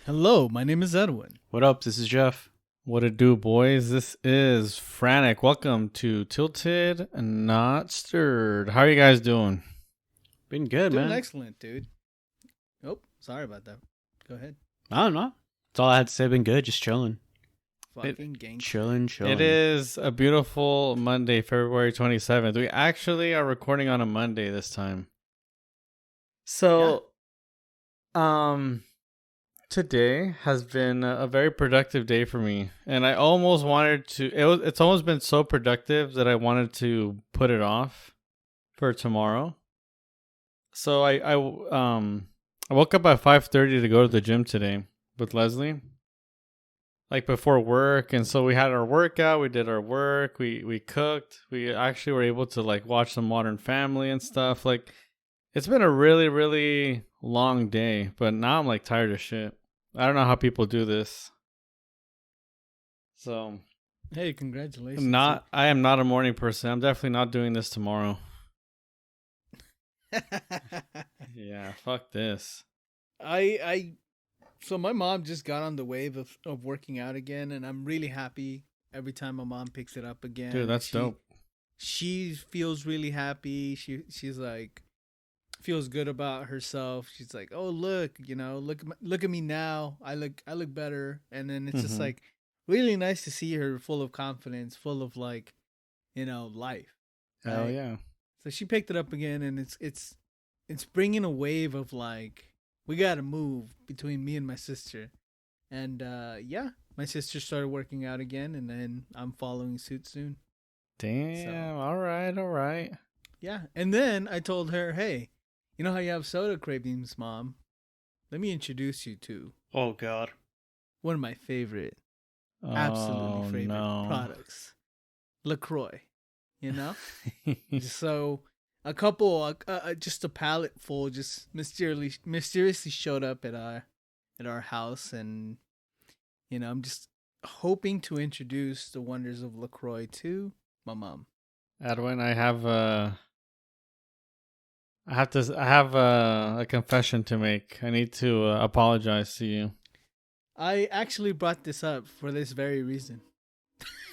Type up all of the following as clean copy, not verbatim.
Hello, my name is Edwin. What up? This is Jeff. What it do, boys? This is Frantic. Welcome to Tilted and Not Stirred. How are you guys doing? Been good, Doing man. excellent, dude. Oh, sorry about that. Go ahead. I don't know. That's all I had to say. Been good. Just chilling. Fucking gang. Chilling. It is a beautiful Monday, February 27th. We actually are recording on a Monday this time. So, today has been a very productive day for me, and I almost wanted to. It's almost been so productive that I wanted to put it off for tomorrow. So I woke up at 5:30 to go to the gym today with Leslie, like before work, and so we had our workout. We did our work. We cooked. We actually were able to like watch some Modern Family and stuff. Like, it's been a really, really long day, but now I'm like tired as shit. I don't know how people do this. So, Hey, congratulations. I am not a morning person. I'm definitely not doing this tomorrow. Yeah, fuck this. So my mom just got on the wave of working out again, and I'm really happy every time my mom picks it up again. Dude, that's dope. She feels really happy. She's like feels good about herself. She's like, "Oh, look at me now. I look better." And then it's just like really nice to see her full of confidence, full of like, life. Hell right? yeah. So she picked it up again, and it's bringing a wave of like, we got to move between me and my sister. And my sister started working out again, and then I'm following suit soon. Damn. So. All right. Yeah. And then I told her, "Hey, you know how you have soda cravings, Mom? Let me introduce you to Oh God. one of my absolutely favorite products, LaCroix. So a couple, just a pallet full, just mysteriously showed up at our house, and I'm just hoping to introduce the wonders of LaCroix to my mom. Edwin, I have a confession to make. I need to apologize to you. I actually brought this up for this very reason.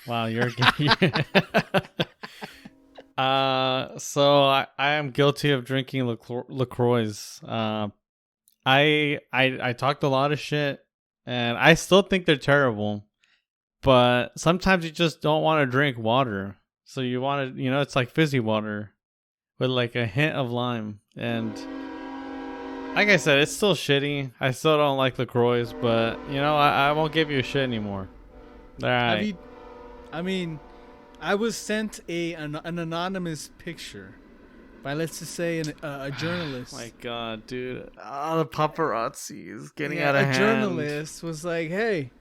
Wow, you're so I am guilty of drinking LaCroix. I talked a lot of shit, and I still think they're terrible. But sometimes you just don't want to drink water, so you want to, it's like fizzy water with like a hint of lime. And like I said, it's still shitty. I still don't like LaCroix, but I won't give you a shit anymore. All right. I was sent an anonymous picture by, let's just say, a journalist. My God, dude. Oh, the paparazzi is getting out of hand. A journalist was like, "Hey,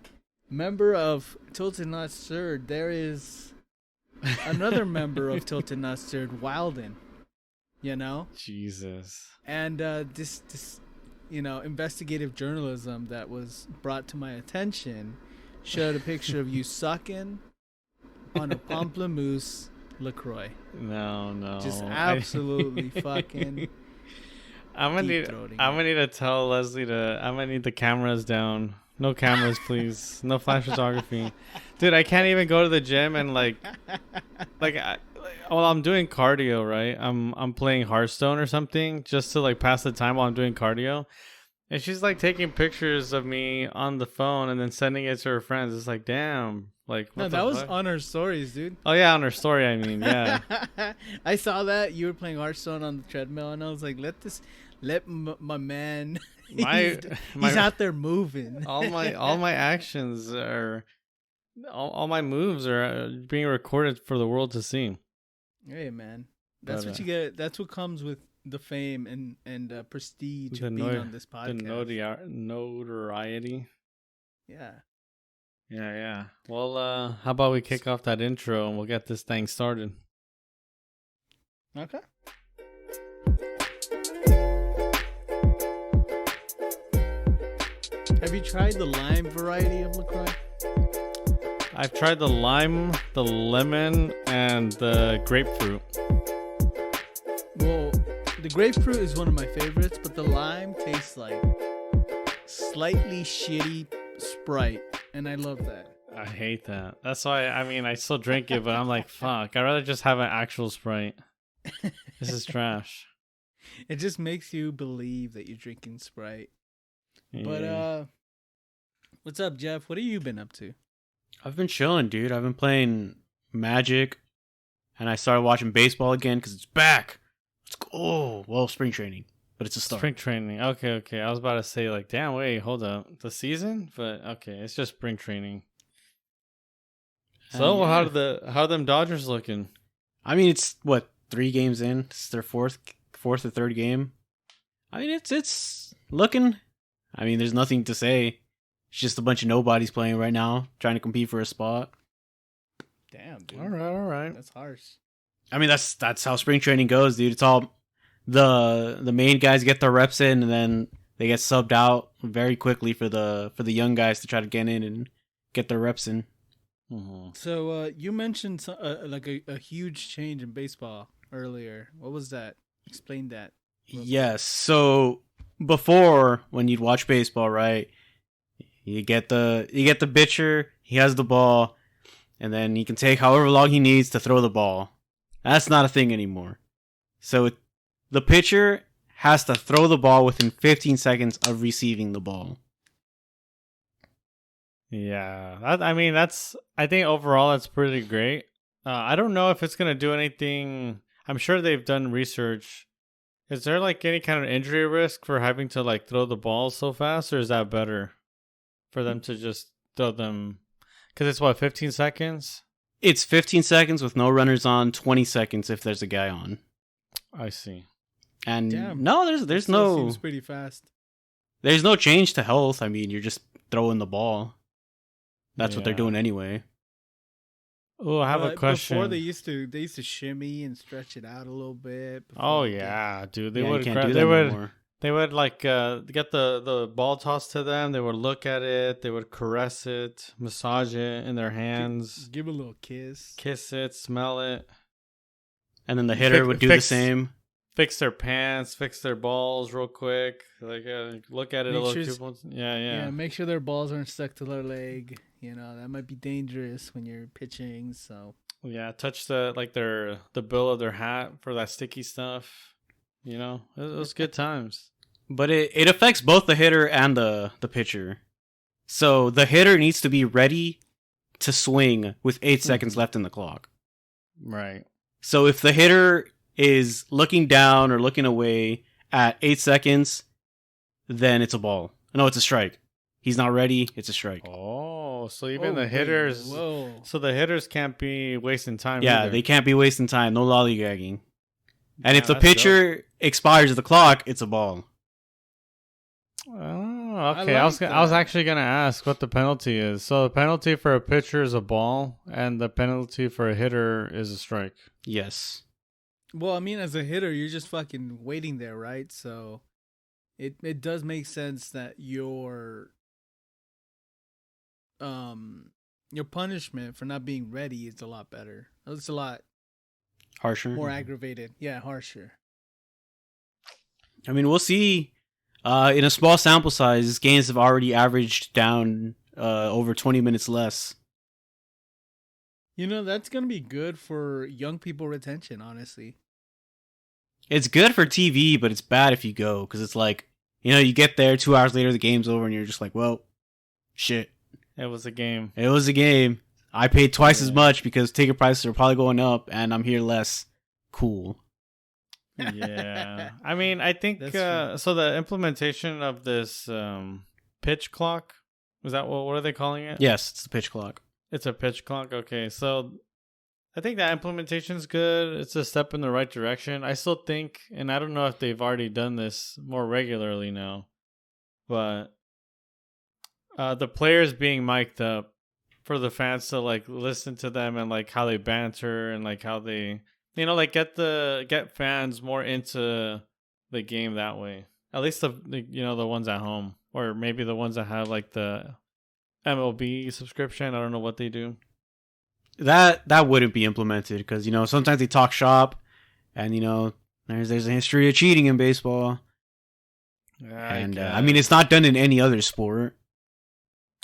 member of Tilted Not Stirred, there is another member of Tilted Not Stirred, Wilden." Jesus. And this investigative journalism that was brought to my attention showed a picture of you sucking on a pamplemousse LaCroix. No. Just absolutely fucking. I'm gonna need to tell Leslie I'm gonna need the cameras down. No cameras, please. No flash photography. Dude, I can't even go to the gym and I'm doing cardio, right? I'm playing Hearthstone or something just to like pass the time while I'm doing cardio. And she's like taking pictures of me on the phone and then sending it to her friends. It's like, damn. Like, what no, that was on her stories, dude. Oh yeah, on her story, I mean, yeah. I saw that you were playing Hearthstone on the treadmill, and I was like, let my man, he's out there moving. all my actions are, all my moves are being recorded for the world to see. Hey man, that's what you get. That's what comes with the fame and prestige of being on this podcast. The notoriety. Yeah. Well, how about we kick off that intro and we'll get this thing started. Okay. Have you tried the lime variety of LaCroix? I've tried the lime, the lemon, and the grapefruit. Well, the grapefruit is one of my favorites, but the lime tastes like slightly shitty Sprite, and I love that. I hate that. That's why, I mean, I still drink it, but I'm like, fuck. I'd rather just have an actual Sprite. This is trash. It just makes you believe that you're drinking Sprite. Yeah. But what's up, Jeff? What have you been up to? I've been chilling, dude. I've been playing Magic, and I started watching baseball again because it's back. Let's go. Oh, well, spring training, but it's a start. Spring training. Okay. I was about to say, like, damn, wait, hold up. The season? But okay, it's just spring training. So yeah. how them Dodgers looking? I mean, it's what, 3 games in. It's their fourth or third game. I mean, it's looking. I mean, there's nothing to say. It's just a bunch of nobodies playing right now, trying to compete for a spot. Damn, dude. All right. That's harsh. I mean, that's how spring training goes, dude. It's all the main guys get their reps in, and then they get subbed out very quickly for the young guys to try to get in and get their reps in. Mm-hmm. So you mentioned like a huge change in baseball earlier. What was that? Explain that. Yes. So before, when you'd watch baseball, right, you get the pitcher. He has the ball, and then he can take however long he needs to throw the ball. That's not a thing anymore. So the pitcher has to throw the ball within 15 seconds of receiving the ball. Yeah, I think overall that's pretty great. I don't know if it's gonna do anything. I'm sure they've done research. Is there like any kind of injury risk for having to like throw the ball so fast, or is that better for them to just throw them? Because it's what, 15 seconds? It's 15 seconds with no runners on, 20 seconds if there's a guy on. I see. And Damn. no, there's no Seems pretty fast. there's no change to health. I mean, you're just throwing the ball. That's what they're Yeah. doing anyway. Oh, I have a question. Before they used to shimmy and stretch it out a little bit. Oh yeah, dude. They Yeah, you would can't do that anymore. they would like get the ball tossed to them. They would look at it. They would caress it, massage it in their hands, Give a little kiss. kiss it, smell it, And then the hitter would do the same. fix their pants, fix their balls real quick. Like look at it Make a little sure too much. Yeah. Make sure their balls aren't stuck to their leg. You know, that might be dangerous when you're pitching. So Yeah, touch the bill of their hat for that sticky stuff. You know, it was good times. But it affects both the hitter and the pitcher. So the hitter needs to be ready to swing with 8 seconds left in the clock. Right. So if the hitter is looking down or looking away at 8 seconds, then it's a ball. No, it's a strike. He's not ready, it's a strike. Oh, so even Oh, the wait, hitters. whoa. So the hitters can't be wasting time. Yeah, either. they can't be wasting time. No lollygagging. And if Yeah, the that's pitcher expires the clock, it's a ball. Oh, okay. I was that. actually gonna ask what the penalty is. So the penalty for a pitcher is a ball, and the penalty for a hitter is a strike. Yes. Well, I mean, as a hitter, you're just fucking waiting there, right? So it does make sense that your punishment for not being ready is a lot better. It's a lot Harsher. more aggravated. Yeah, harsher. I mean, we'll see. In a small sample size, games have already averaged down over 20 minutes less. You know, that's going to be good for young people retention, honestly. It's good for TV, but it's bad if you go, because it's like, you get there 2 hours later, the game's over, and you're just like, well, shit. It was a game. It was a game. I paid twice as much because ticket prices are probably going up, and I'm here less. Cool. Yeah. I mean, I think That's so. The implementation of this pitch clock, is that what are they calling it? Yes, it's the pitch clock. It's a pitch clock. Okay, so I think that implementation is good. It's a step in the right direction. I still think, and I don't know if they've already done this more regularly now, but the players being mic'd up for the fans to like listen to them and like how they banter and like how they, like get fans more into the game that way. At least the ones at home, or maybe the ones that have like the MLB subscription. I don't know what they do. That wouldn't be implemented because sometimes they talk shop, and there's a history of cheating in baseball. And I mean, it's not done in any other sport.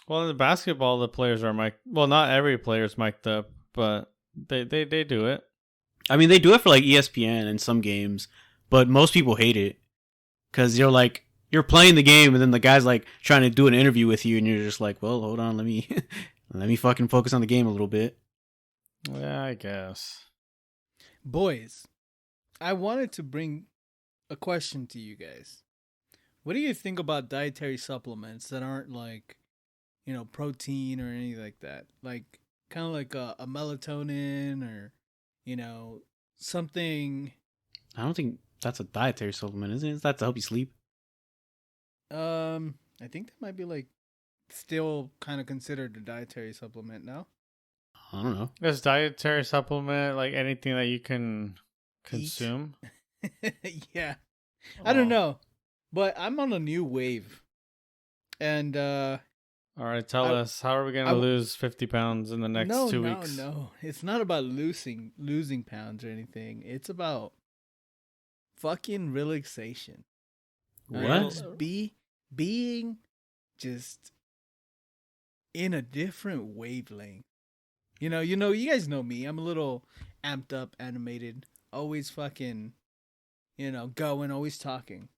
Well, in the basketball, the players are mic'd. Well, not every player's mic'd up, but they do it. I mean, they do it for like ESPN in some games, but most people hate it because you're playing the game, and then the guy's like trying to do an interview with you, and you're just like, well, hold on, let me let me fucking focus on the game a little bit. Yeah, I guess. Boys, I wanted to bring a question to you guys. What do you think about dietary supplements that aren't like, protein or anything like that? Like, kind of like a melatonin or, something. I don't think that's a dietary supplement, is it? Is that to help you sleep? I think that might be like still kind of considered a dietary supplement now. I don't know. Is dietary supplement like anything that you can consume? Yeah. I don't know. But I'm on a new wave. And all right, tell us, how are we going to lose 50 pounds in the next 2 weeks? No. It's not about losing pounds or anything. It's about fucking relaxation. What? Right? Being just in a different wavelength. You guys know me. I'm a little amped up, animated, always fucking, going, always talking.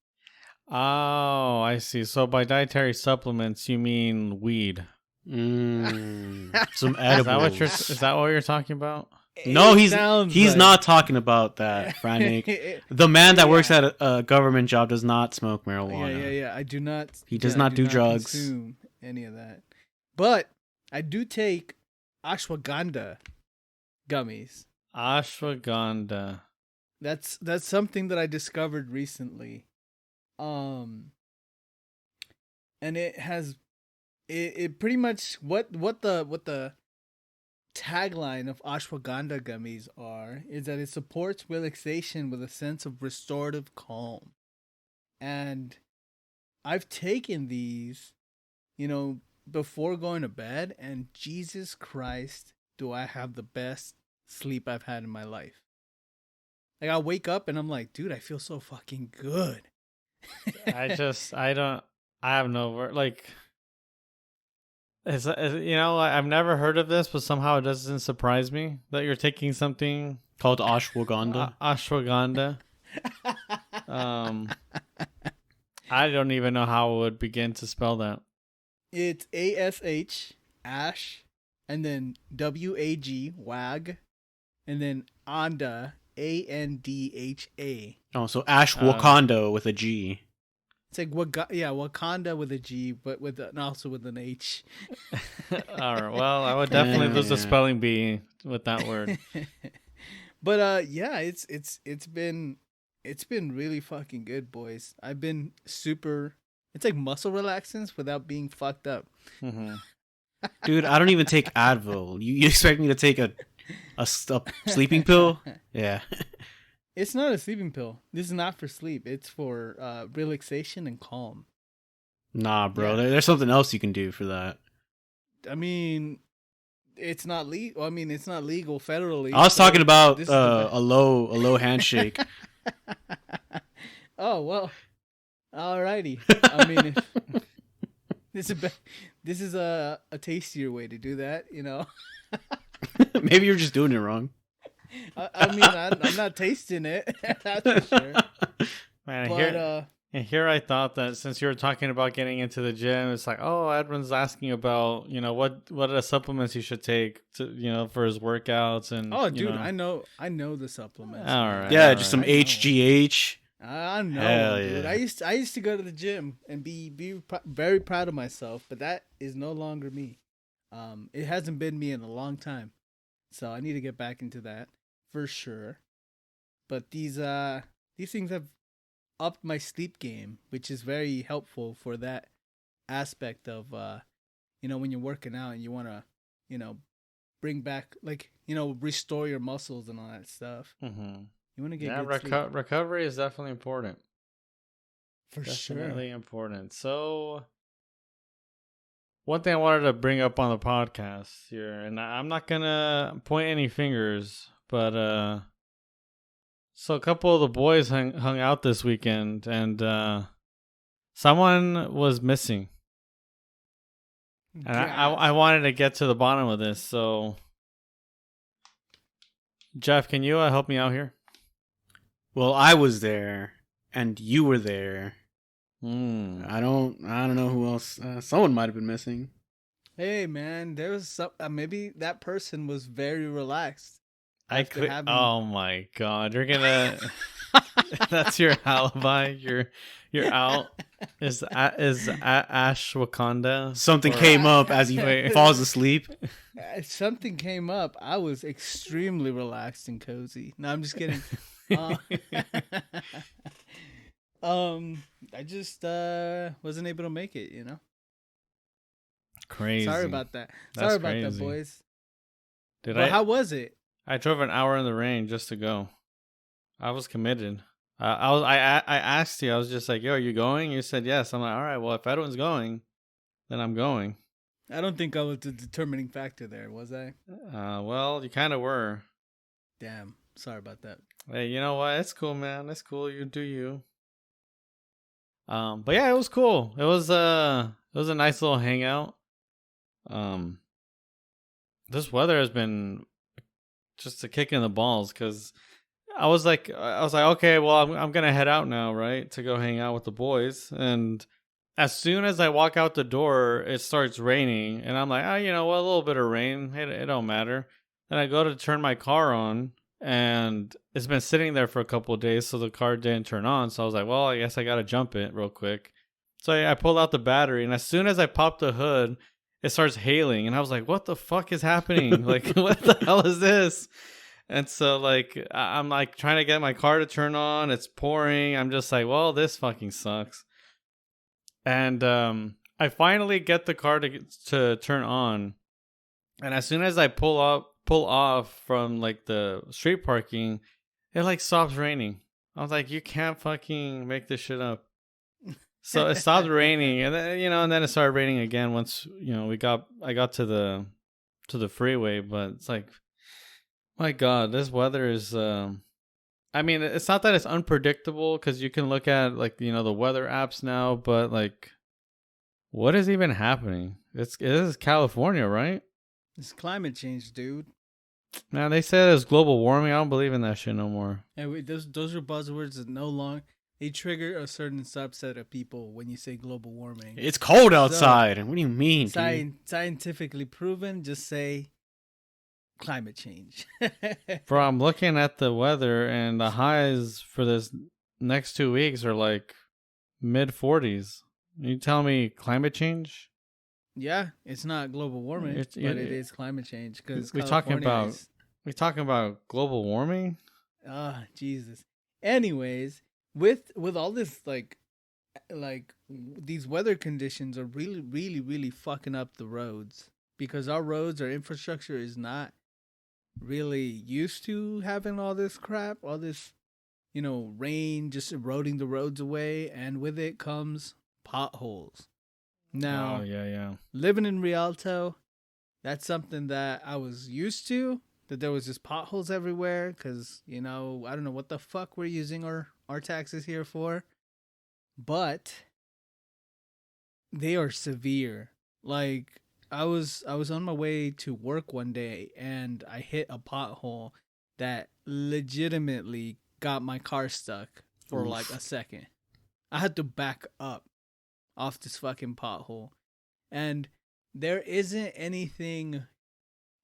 Oh, I see. So by dietary supplements, you mean weed? Some edibles. Is that what you're talking about? No, he's not talking about that, Franik. The man that works at a government job does not smoke marijuana. Yeah. I do not. He does not do drugs. Consume any of that. But I do take ashwagandha gummies. Ashwagandha. That's something that I discovered recently. And it has it pretty much what the tagline of ashwagandha gummies is that it supports relaxation with a sense of restorative calm. And I've taken these, before going to bed, and Jesus Christ, do I have the best sleep I've had in my life. Like, I wake up and I'm like, dude, I feel so fucking good. I have no word. Like, I've never heard of this, but somehow it doesn't surprise me that you're taking something called ashwagandha. Ashwagandha. I don't even know how I would begin to spell that. It's ASH, ash, and then WAG, wag, and then anda, ANDHA. Oh, so ashwagandha with a G. It's like Wakanda with a G, but also with an H. All right. Well, I would definitely lose a spelling bee with that word. But it's been really fucking good, boys. I've been super. It's like muscle relaxants without being fucked up. Mm-hmm. Dude, I don't even take Advil. You expect me to take a sleeping pill? Yeah. It's not a sleeping pill. This is not for sleep. It's for relaxation and calm. Nah, bro. Yeah. There's something else you can do for that. I mean, it's not legal. I mean, it's not legal federally. I was talking about a low handshake. Oh well, alrighty. I mean, this is a tastier way to do that. Maybe you're just doing it wrong. I mean, I'm not tasting it. That's for sure. Man, here I thought that since you were talking about getting into the gym, it's like, oh, Edwin's asking about, what are the supplements you should take to, for his workouts and. Oh, dude, I know the supplements. All right. Yeah, just some HGH. I know, Hell dude. Yeah. I used to go to the gym and be very proud of myself, but that is no longer me. It hasn't been me in a long time, so I need to get back into that. For sure. But these things have upped my sleep game, which is very helpful for that aspect of when you're working out and you want to bring back restore your muscles and all that stuff. Mm-hmm. You want to get good sleep. Recovery is definitely important. Definitely important. So one thing I wanted to bring up on the podcast here, and I'm not gonna point any fingers, but so a couple of the boys hung out this weekend, and Someone was missing. And I wanted to get to the bottom of this, so Jeff, can you help me out here? Well, I was there, and you were there. Mm. I don't know who else. Someone might have been missing. Hey man, there was some. Maybe that person was very relaxed. I could. Oh my god, you're gonna. That's your alibi. You're out. Is Ash Wakanda? Something came up as he falls asleep. Something came up. I was extremely relaxed and cozy. No, I'm just kidding. I just wasn't able to make it. You know. Crazy. Sorry about that. That's Sorry about crazy. that, boys. But how was it? I drove an hour in the rain just to go. I was committed. I asked you. I was just like, "Yo, are you going?" You said yes. I'm like, "All right. Well, if Edwin's going, then I'm going." I don't think I was the determining factor there, was I? Well, you kind of were. Damn. Sorry about that. Hey, you know what? It's cool, man. It's cool. You do you. But yeah, it was cool. It was a nice little hangout. This weather has been just a kick in the balls because I was like, okay, well, I'm gonna head out now, right, to go hang out with the boys. And as soon as I walk out the door, it starts raining, and I'm like, you know what, a little bit of rain, it don't matter. Then I go to turn my car on, and it's been sitting there for a couple of days, so the car didn't turn on. So I was like, well, I guess I gotta jump it real quick. So I pulled out the battery, and as soon as I popped the hood, it starts hailing, and I was like, what the fuck is happening? Like, what the hell is this? And so, like, I'm like trying to get my car to turn on. It's pouring. I'm just like, well, this fucking sucks. And I finally get the car to turn on. And as soon as I pull off from like the street parking, it like stops raining. I was like, you can't fucking make this shit up. So it stopped raining, and then and then it started raining again once I got to the freeway. But it's like, my God, this weather is. I mean, it's not that it's unpredictable because you can look at like the weather apps now, but like, what is even happening? It is California, right? It's climate change, dude. Man, they said it's global warming. I don't believe in that shit no more. Yeah, those are buzzwords that no longer. They trigger a certain subset of people when you say global warming. It's cold outside. So, what do you mean? Scientifically proven, just say climate change. Bro, I'm looking at the weather, and the highs for this next 2 weeks are like mid-40s. You tell me climate change? Yeah, it's not global warming, but it is climate change. Because we talking about global warming? Ah, Jesus. Anyways. With all this like these weather conditions are really, really, really fucking up the roads because our infrastructure is not really used to having all this crap, all this, rain just eroding the roads away, and with it comes potholes. Now, living in Rialto, that's something that I was used to, that there was just potholes everywhere because, I don't know what the fuck we're using our taxes here for, but they are severe. Like I was on my way to work one day and I hit a pothole that legitimately got my car stuck for like a second. I had to back up off this fucking pothole, and there isn't anything.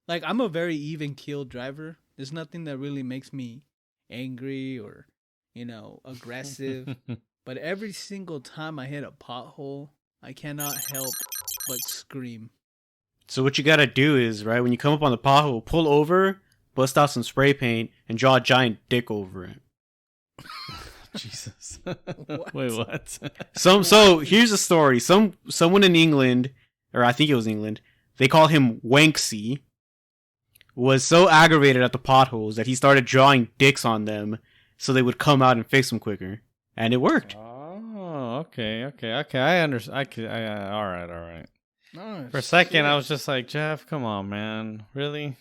Like, I'm a very even-keeled driver. There's nothing that really makes me angry or aggressive. But every single time I hit a pothole, I cannot help but scream. So what you gotta do is, right, when you come up on the pothole, pull over, bust out some spray paint, and draw a giant dick over it. Jesus. What? Wait, what? So here's the story. Someone in England, or I think it was England, they call him Wanksy, was so aggravated at the potholes that he started drawing dicks on them so they would come out and fix them quicker. And it worked. Oh, okay. I understand. All right. Oh, For a second, I was just like, Jeff, come on, man. Really?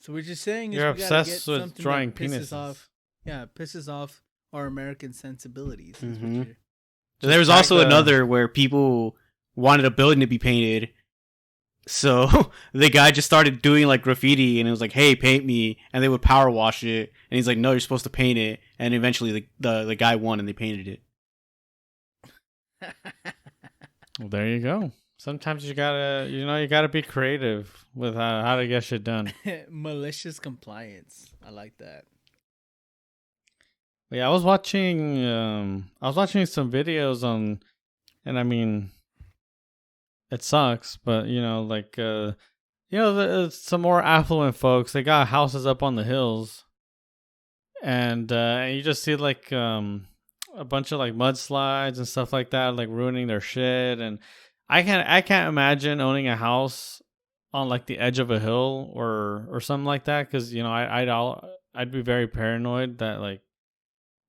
So what you're saying is you're we gotta obsessed get with drawing that pisses penises. off. Yeah, pisses off our American sensibilities. Mm-hmm. There was also another where people wanted a building to be painted. So the guy just started doing like graffiti and it was like, hey, paint me. And they would power wash it. And he's like, no, you're supposed to paint it. And eventually the guy won and they painted it. Well, there you go. Sometimes you gotta be creative with how to get shit done. Malicious compliance. I like that. Yeah, I was watching some videos on, and I mean, it sucks, but some more affluent folks, they got houses up on the hills, and you just see like a bunch of like mudslides and stuff like that, like ruining their shit. And I can't imagine owning a house on like the edge of a hill or something like that, because I'd be very paranoid that like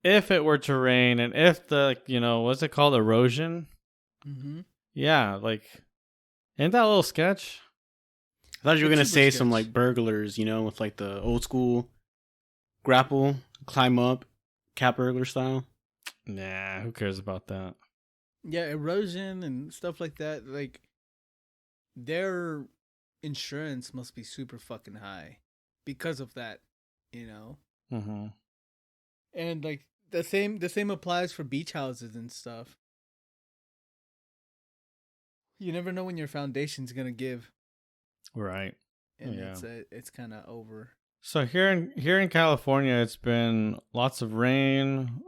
if it were to rain and if the what's it called, erosion. Mm-hmm. Yeah, like, ain't that a little sketch? I thought you were gonna say sketch. Some like burglars, with like the old school grapple, climb up, cat burglar style. Nah, who cares about that? Yeah, erosion and stuff like that. Like, their insurance must be super fucking high because of that, Mm-hmm. And like the same applies for beach houses and stuff. You never know when your foundation's gonna give. Right. And it's kind of over. So here in California, it's been lots of rain,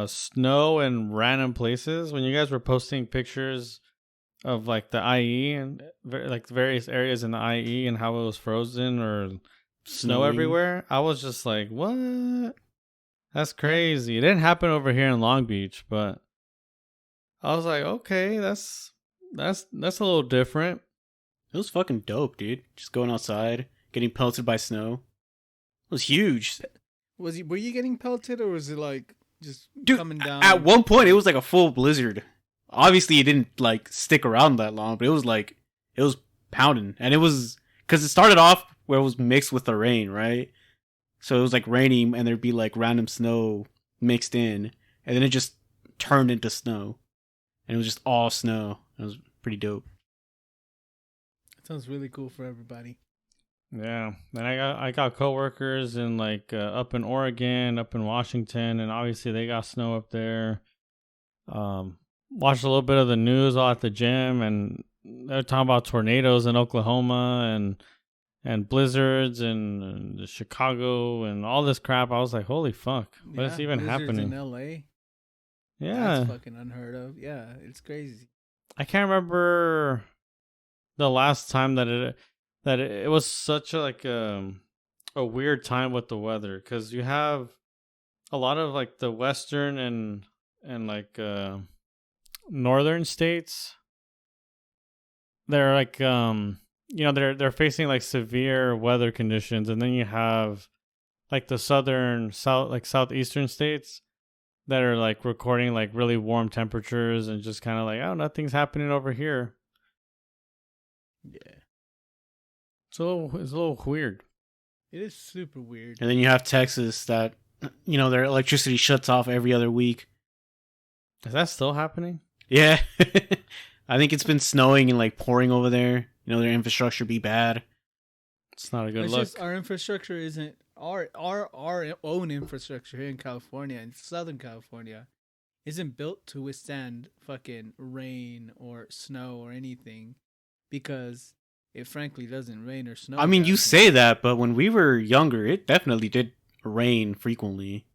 snow in random places. When you guys were posting pictures of like the IE and like various areas in the IE and how it was frozen or snow everywhere, I was just like, what? That's crazy. It didn't happen over here in Long Beach, but I was like, okay, that's a little different. It was fucking dope, dude. Just going outside, getting pelted by snow. It was huge. Were you getting pelted, or was it like just coming down? At one point, it was like a full blizzard. Obviously, it didn't like stick around that long, but it was pounding, and it was because it started off where it was mixed with the rain, right? So it was like raining, and there'd be like random snow mixed in, and then it just turned into snow, and it was just all snow. It was pretty dope. That sounds really cool for everybody. Yeah, and I got coworkers in like up in Oregon, up in Washington, and obviously they got snow up there. Watched a little bit of the news all at the gym, and they're talking about tornadoes in Oklahoma and blizzards in Chicago and all this crap. I was like, holy fuck, what is even happening in LA? Yeah, that's fucking unheard of. Yeah, it's crazy. I can't remember the last time that it was such a weird time with the weather, because you have a lot of like the western and like northern states. They're like they're facing like severe weather conditions, and then you have like the southeastern states that are like recording like really warm temperatures and just kind of like, oh, nothing's happening over here. Yeah. It's a little weird. It is super weird. And then you have Texas that, their electricity shuts off every other week. Is that still happening? Yeah. I think it's been snowing and like pouring over there. Their infrastructure be bad. It's not a good look. Just our infrastructure isn't our own infrastructure here in California, in Southern California, isn't built to withstand fucking rain or snow or anything, because it frankly doesn't rain or snow. I mean, you say that, but when we were younger, it definitely did rain frequently.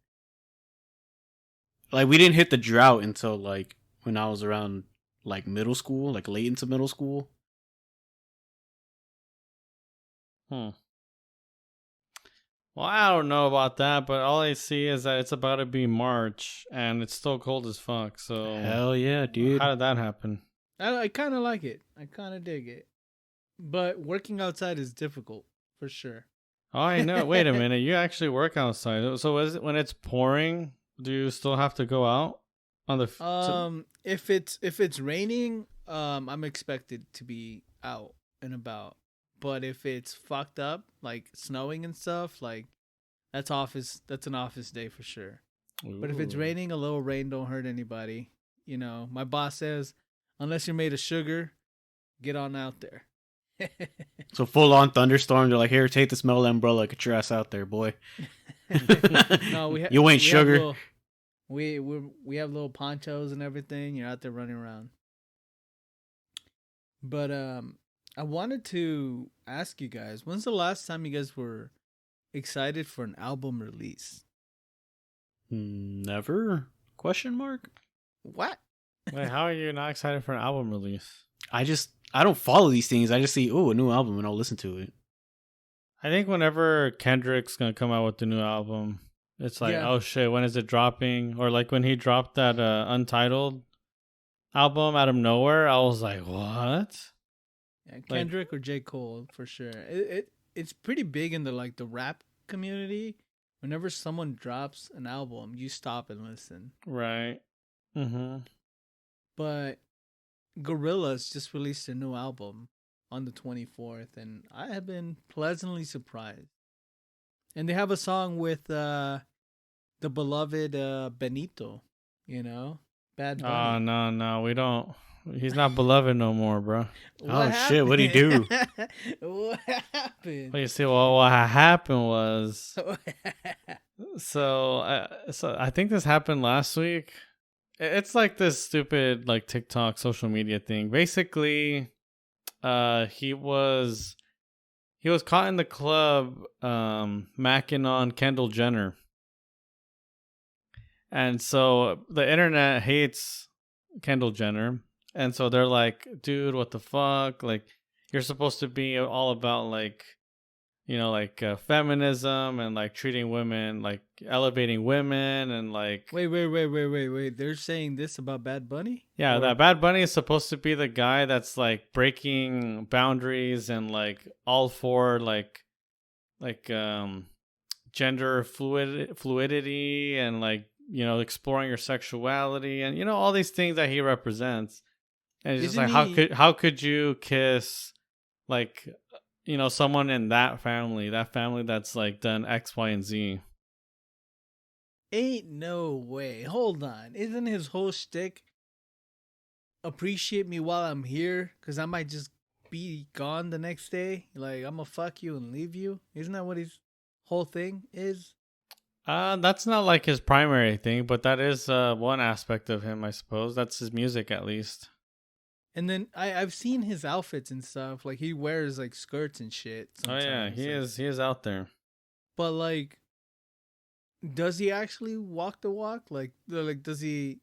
Like, we didn't hit the drought until like when I was around like middle school, like late into middle school. Well, I don't know about that, but all I see is that it's about to be March and it's still cold as fuck. So hell yeah, dude. How did that happen? I kind of like it. I kind of dig it. But working outside is difficult, for sure. Oh, I know. Wait a minute. You actually work outside. So is it when it's pouring, do you still have to go out on the if it's raining, I'm expected to be out and about. But if it's fucked up, like snowing and stuff, like that's an office day for sure. Ooh. But if it's raining, a little rain don't hurt anybody. You know, my boss says, unless you're made of sugar, get on out there. So full on thunderstorm. They're like, here, take this metal umbrella. Get your ass out there, boy. No, You ain't sugar. We have little ponchos and everything. You're out there running around. But I wanted to ask you guys, when's the last time you guys were excited for an album release? Never? Question mark? What? Wait, how are you not excited for an album release? I don't follow these things. I just see, a new album, and I'll listen to it. I think whenever Kendrick's gonna come out with the new album, it's like, oh shit, when is it dropping? Or like when he dropped that Untitled album out of nowhere, I was like, what? Yeah, Kendrick or J. Cole for sure. It's pretty big in the rap community. Whenever someone drops an album, you stop and listen. Right. Mm-hmm. But Gorillaz just released a new album on the 24th, and I have been pleasantly surprised. And they have a song with the beloved Benito, you know, Bad Bunny. Oh, no, we don't. He's not beloved no more, bro. Shit, what'd he do? What happened? Well, you see, what happened was, so I think this happened last week. It's like this stupid like TikTok social media thing. Basically, he was caught in the club macking on Kendall Jenner. And so the internet hates Kendall Jenner. And so they're like, dude, what the fuck? Like, you're supposed to be all about like, you know, like feminism and like treating women, like elevating women and like. Wait. They're saying this about Bad Bunny? Yeah, that Bad Bunny is supposed to be the guy that's like breaking boundaries and like all for like gender fluidity and like, you know, exploring your sexuality and, you know, all these things that he represents. And it's just like, how could you kiss like, you know, someone in that family that's like done X, Y, and Z? Ain't no way. Hold on. Isn't his whole shtick appreciate me while I'm here? Because I might just be gone the next day. Like, I'm going to fuck you and leave you. Isn't that what his whole thing is? That's not like his primary thing, but that is one aspect of him, I suppose. That's his music, at least. And then I've seen his outfits and stuff. Like, he wears like skirts and shit sometimes. Oh yeah, he is out there. But like, does he actually walk the walk? Like is he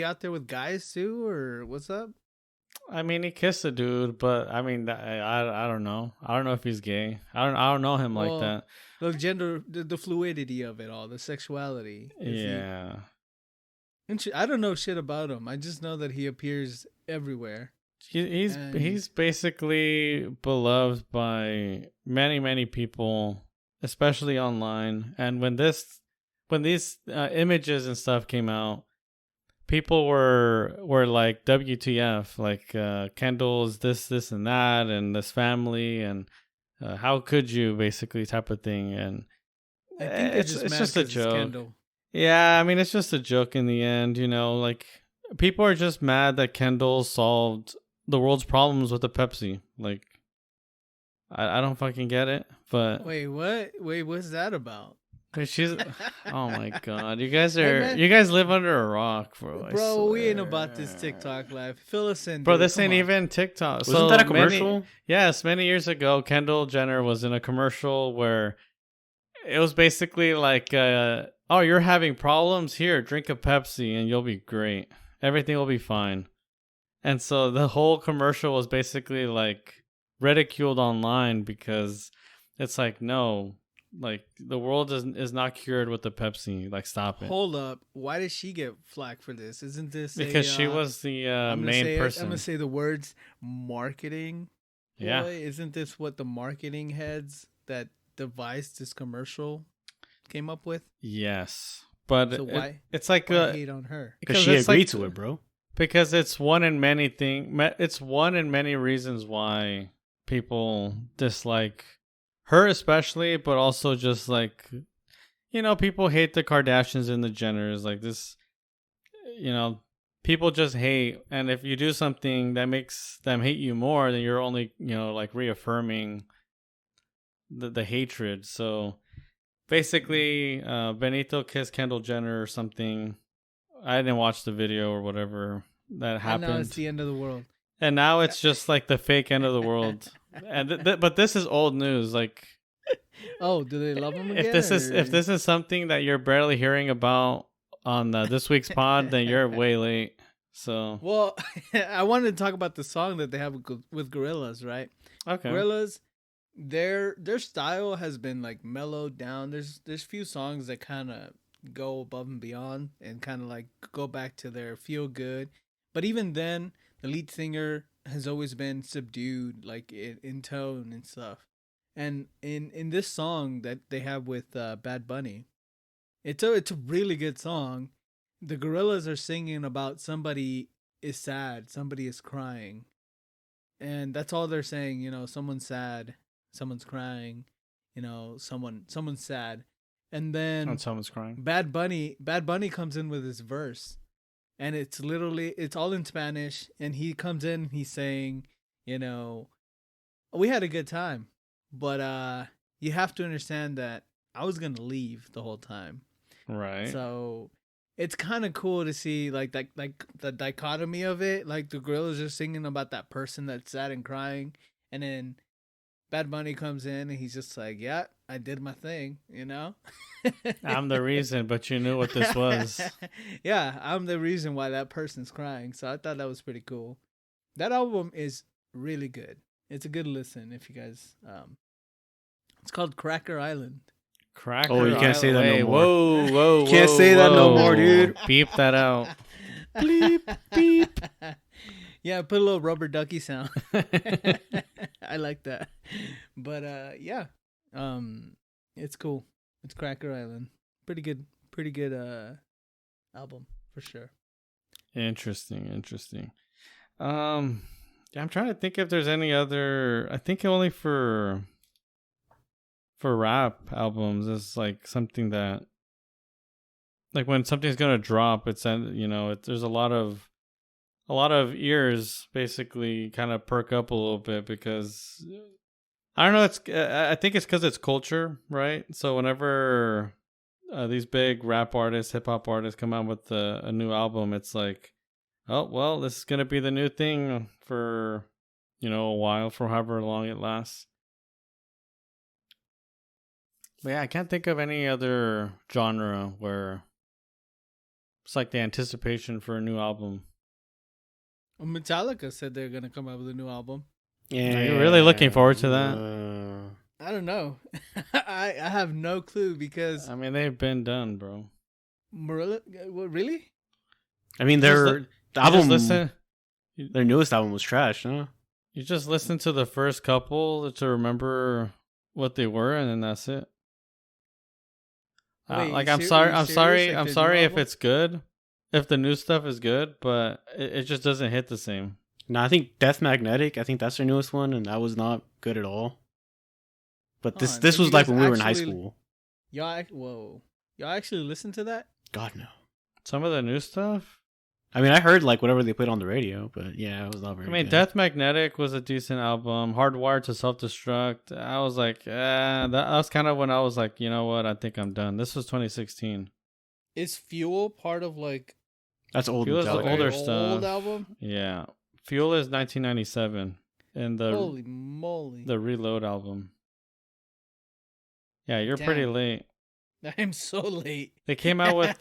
out there with guys too, or what's up? I mean, he kissed a dude, but I mean, I don't know. I don't know if he's gay. I don't know him like that. The gender, the fluidity of it all, the sexuality. Yeah. I don't know shit about him. I just know that he appears everywhere. He's basically beloved by many people, especially online. And when these images and stuff came out, people were like, WTF, like Kendall's this and that, and this family, and how could you, basically, type of thing. And I think it's just a joke. Yeah, I mean, it's just a joke in the end, you know, like, people are just mad that Kendall solved the world's problems with a Pepsi. Like, I don't fucking get it, but... Wait, what? Wait, what's that about? She's... Oh my god, you guys live under a rock, bro. Bro, we ain't about this TikTok life. Fill us in, bro. This ain't even TikTok. Wasn't that a commercial? Yes, many years ago, Kendall Jenner was in a commercial where it was basically like... oh, you're having problems? Here, drink a Pepsi and you'll be great. Everything will be fine. And so the whole commercial was basically like ridiculed online because it's like, no, like the world is not cured with the Pepsi. Like, stop it. Hold up. Why did she get flack for this? Isn't this because she was the main person? I'm going to say the words marketing. Yeah. Boy, isn't this what the marketing heads that devised this commercial came up with? Yes, but so it's like why hate on her because she agreed to it, bro. Because it's one in many It's one in many reasons why people dislike her, especially, but also just like, you know, people hate the Kardashians and the Jenners. Like this, you know, people just hate, and if you do something that makes them hate you more, then you're only, like reaffirming the hatred. So basically, Benito kissed Kendall Jenner or something. I didn't watch the video or whatever that happened. And now it's the end of the world. And now it's just like the fake end of the world. And but this is old news. Like, oh, do they love him again? If this is something that you're barely hearing about on this week's pod, then you're way late. So, well, I wanted to talk about the song that they have with Gorillaz, right? Okay. Gorillaz, their style has been like mellowed down. There's few songs that kind of go above and beyond and kind of like go back to their feel good. But even then, the lead singer has always been subdued, like in tone and stuff. And in this song that they have with Bad Bunny, it's a really good song. The Gorillaz are singing about somebody is sad, somebody is crying, and that's all they're saying. Someone's sad, someone's crying, someone's sad, and then someone's crying. Bad Bunny comes in with his verse, and it's all in Spanish, and he comes in, he's saying, we had a good time, but you have to understand that I was gonna leave the whole time, right? So it's kind of cool to see like the dichotomy of it. Like the Gorillaz are singing about that person that's sad and crying, and then Bad Bunny comes in and he's just like, "Yeah, I did my thing," I'm the reason, but you knew what this was. Yeah, I'm the reason why that person's crying. So I thought that was pretty cool. That album is really good. It's a good listen if you guys. It's called Cracker Island. Cracker. Oh, you can't say that no more. Whoa. Can't say that no more, dude. Beep that out. Bleep, beep. Yeah, put a little rubber ducky sound. I like that. But yeah. It's cool. It's Cracker Island. Pretty good album for sure. Interesting. Yeah, I'm trying to think if there's any other. I think only for rap albums, it's like something that, like when something's gonna drop, there's a lot of ears basically kind of perk up a little bit because I don't know. I think it's because it's culture, right? So whenever these big rap artists, hip hop artists come out with a new album, it's like, oh well, this is gonna be the new thing for a while, for however long it lasts. But yeah, I can't think of any other genre where it's like the anticipation for a new album. Well, Metallica said they're gonna come out with a new album. Yeah, are you really looking forward to that? I don't know. I have no clue because I mean they've been done, bro. What, really? I mean their newest album was trash, huh? You just listen to the first couple to remember what they were, and then that's it. Wait, I'm sorry if it's good, if the new stuff is good, but it just doesn't hit the same. No, I think Death Magnetic. I think that's their newest one, and that was not good at all. But this was like when we were in high school. Y'all actually listened to that? God no. Some of the new stuff. I mean, I heard like whatever they put on the radio, but yeah, it was not very good. Death Magnetic was a decent album. Hardwired to Self-Destruct. I was like, that was kind of when I was like, you know what? I think I'm done. This was 2016. Is Fuel part of like? That's old. Fuel is the older stuff. Old album. Yeah, Fuel is 1997, and holy moly, the Reload album. Yeah, you're pretty late. I'm so late. They came out with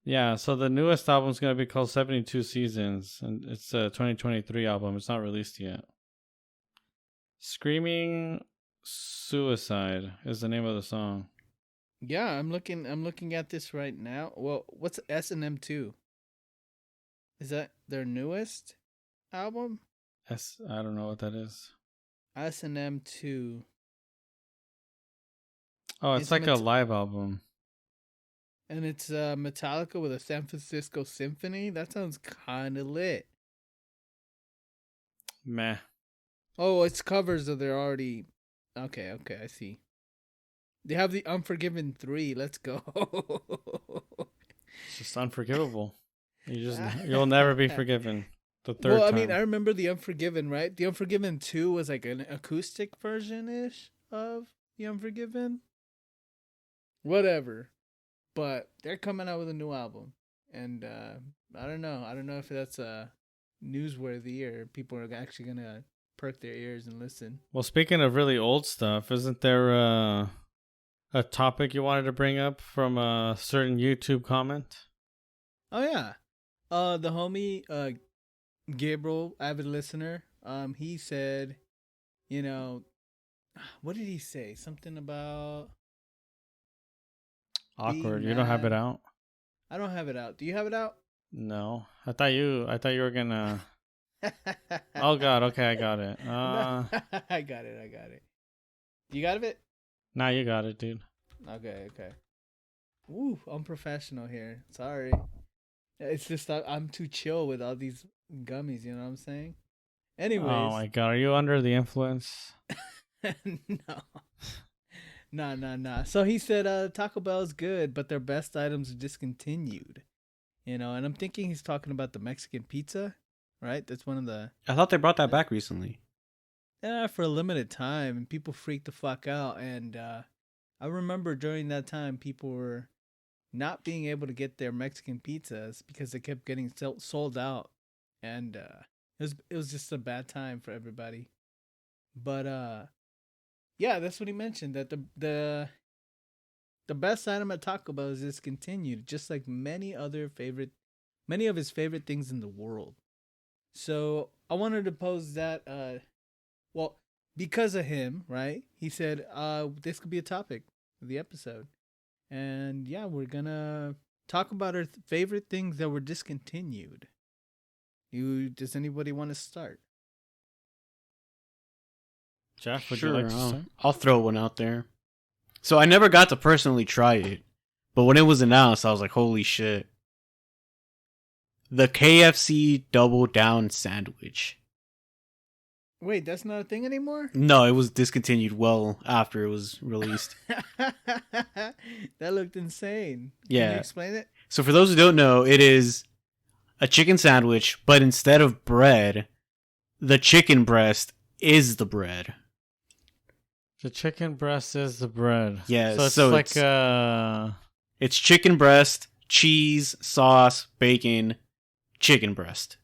yeah, so the newest album is going to be called 72 Seasons, and it's a 2023 album. It's not released yet. Screaming Suicide is the name of the song. Yeah, I'm looking at this right now. Well, what's S&M2? Is that their newest album? I don't know what that is. S&M2. Oh, it's like a live album. And it's Metallica with a San Francisco Symphony. That sounds kind of lit. Meh. Oh, it's covers of their already. Okay, I see. They have the Unforgiven 3. Let's go. It's just unforgivable. You'll never be forgiven. The third Well, I time. mean, I remember The Unforgiven, right? The Unforgiven 2 was like an acoustic version-ish of The Unforgiven. Whatever. But they're coming out with a new album. And I don't know. I don't know if that's newsworthy or people are actually going to perk their ears and listen. Well, speaking of really old stuff, isn't there a topic you wanted to bring up from a certain YouTube comment? Oh, yeah. The homie, Gabriel, avid listener, he said, you know, what did he say? Something about Awkward. being You don't have it mad. out? I don't have it out. Do you have it out? No. I thought you were gonna. Oh God. Okay, I got it. I got it. I got it. You got it? Now you got it, dude. Okay. Okay. Ooh, unprofessional here. Sorry. It's just that I'm too chill with all these gummies. You know what I'm saying? Anyways. Oh my God. Are you under the influence? No. Nah. So he said Taco Bell is good, but their best items are discontinued. And I'm thinking he's talking about the Mexican pizza, right? That's one of the I thought they brought that back recently. for a limited time, and people freaked the fuck out. And I remember during that time, people were not being able to get their Mexican pizzas because they kept getting sold out, and it was just a bad time for everybody. But yeah, that's what he mentioned, that the best item at Taco Bell is discontinued, just like many of his favorite things in the world. So I wanted to pose that. Well, because of him, right? He said, this could be a topic of the episode, and yeah, we're gonna talk about our favorite things that were discontinued. Does anybody want to start? Jeff, would Sure, you like to start? I'll throw one out there. So I never got to personally try it, but when it was announced, I was like, holy shit. The KFC Double Down Sandwich. Wait, that's not a thing anymore? No, it was discontinued well after it was released. That looked insane. Yeah. Can you explain it? So for those who don't know, it is a chicken sandwich, but instead of bread, the chicken breast is the bread. The chicken breast is the bread. Yes, So it's it's chicken breast, cheese, sauce, bacon, chicken breast.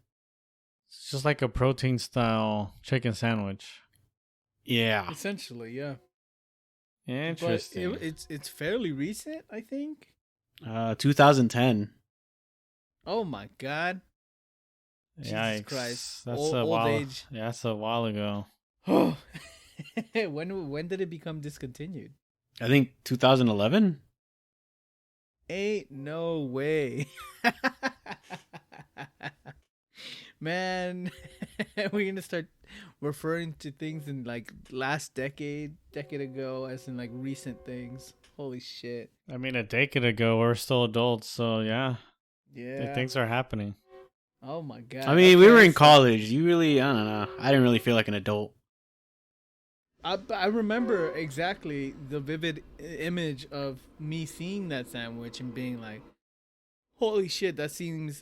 it's just like a protein style chicken sandwich. Yeah. Essentially, yeah. Interesting. But it's fairly recent, I think. 2010. Oh my god. Jesus Yikes. Christ. That's Old a while. age. Yeah, that's a while ago. Oh. When did it become discontinued? I think 2011. Ain't no way. Man, we're gonna start referring to things in like last decade ago as in like recent things. Holy shit. I mean, a decade ago, we're still adults, so yeah, Yeah. things are happening. Oh my god. I mean, we were Okay, in so- college. You really, I don't know. I didn't really feel like an adult. I remember exactly the vivid image of me seeing that sandwich and being like, holy shit, that seems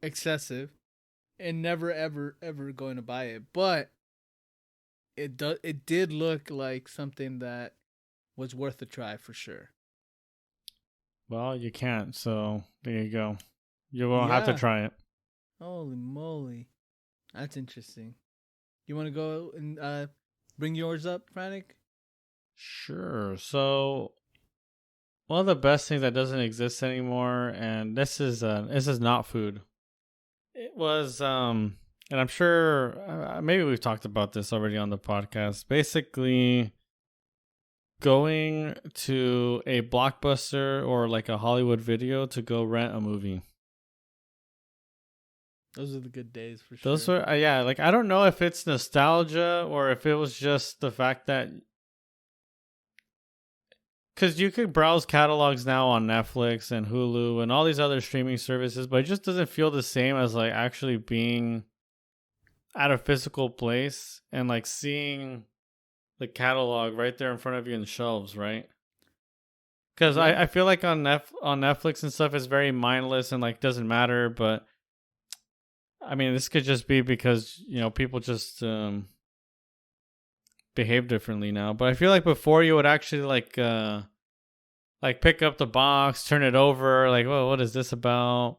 excessive, and never ever going to buy it. But it did look like something that was worth a try for sure. Well, you can't, so there you go. You won't have to Yeah. try it. Holy moly. That's interesting. You want to go and bring yours up, Frantic? Sure. So one of the best things that doesn't exist anymore, and this is not food. It was and I'm sure maybe we've talked about this already on the podcast. Basically, going to a Blockbuster or like a Hollywood Video to go rent a movie. Those are the good days for sure. Those were yeah, like I don't know if it's nostalgia or if it was just the fact that because you could browse catalogs now on Netflix and Hulu and all these other streaming services, but it just doesn't feel the same as like actually being at a physical place and like seeing the catalog right there in front of you in the shelves, right? Because Yeah. I feel like on Netflix and stuff, it's very mindless and like doesn't matter. But I mean, this could just be because people just behave differently now. But I feel like before you would actually like pick up the box, turn it over, like, well, what is this about?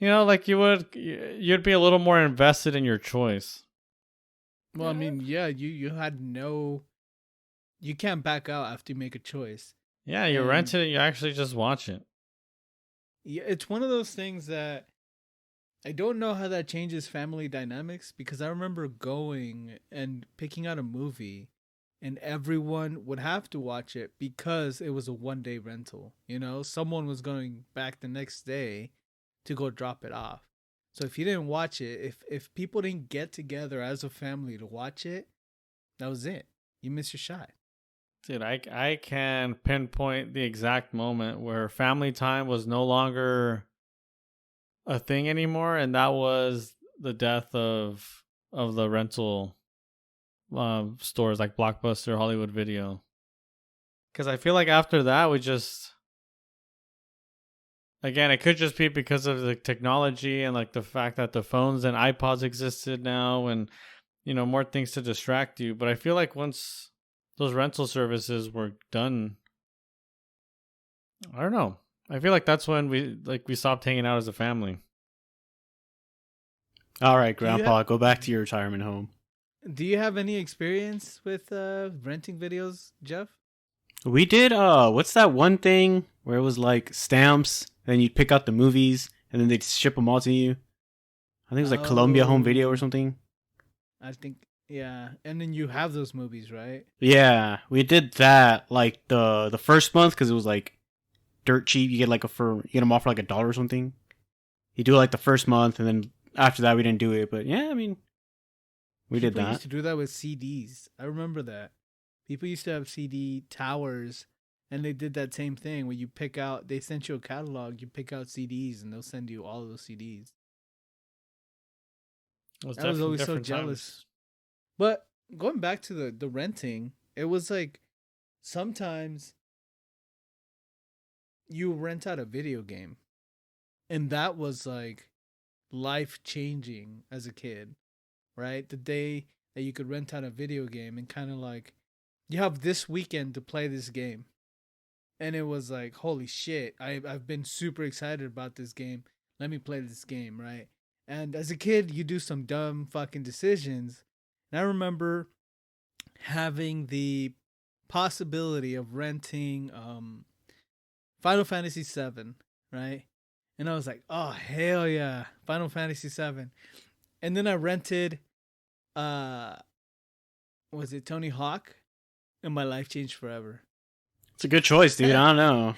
Like you'd be a little more invested in your choice. Well, I mean, yeah, you had no, you can't back out after you make a choice. Yeah, you And rent it, you actually just watch it. yeah, it's one of those things that I don't know how that changes family dynamics, because I remember going and picking out a movie and everyone would have to watch it because it was a 1 day rental. Someone was going back the next day to go drop it off. So if you didn't watch it, if people didn't get together as a family to watch it, that was it. You missed your shot. Dude, I can pinpoint the exact moment where family time was no longer a thing anymore, and that was the death of the rental stores like Blockbuster, Hollywood Video. Because I feel like after that, we just, again, it could just be because of the technology and like the fact that the phones and iPods existed now, and more things to distract you. But I feel like once those rental services were done, I don't know. I feel like that's when we stopped hanging out as a family. All right, Grandpa, go back to your retirement home. Do you have any experience with renting videos, Jeff? We did. What's that one thing where it was like stamps, then you'd pick out the movies, and then they'd ship them all to you? I think it was like Columbia Home Video or something. I think, yeah. And then you have those movies, right? Yeah, we did that like the first month because it was like dirt cheap. You get you get them off for like $1 or something. You do it like the first month, and then after that we didn't do it. But yeah, I mean, we did People that. used to do that with CDs. I remember that. People used to have CD towers, and they did that same thing where you pick out, they sent you a catalog, you pick out CDs, and they'll send you all of those CDs. I was always so jealous. But going back to the renting, it was like sometimes you rent out a video game, and that was like life changing as a kid, right? The day that you could rent out a video game and kind of like, you have this weekend to play this game. And it was like, holy shit, I've been super excited about this game. Let me play this game, right? And as a kid, you do some dumb fucking decisions. And I remember having the possibility of renting Final Fantasy VII, right? And I was like, oh, hell yeah, Final Fantasy VII. And then I rented, was it Tony Hawk? And my life changed forever. It's a good choice, dude. I don't know.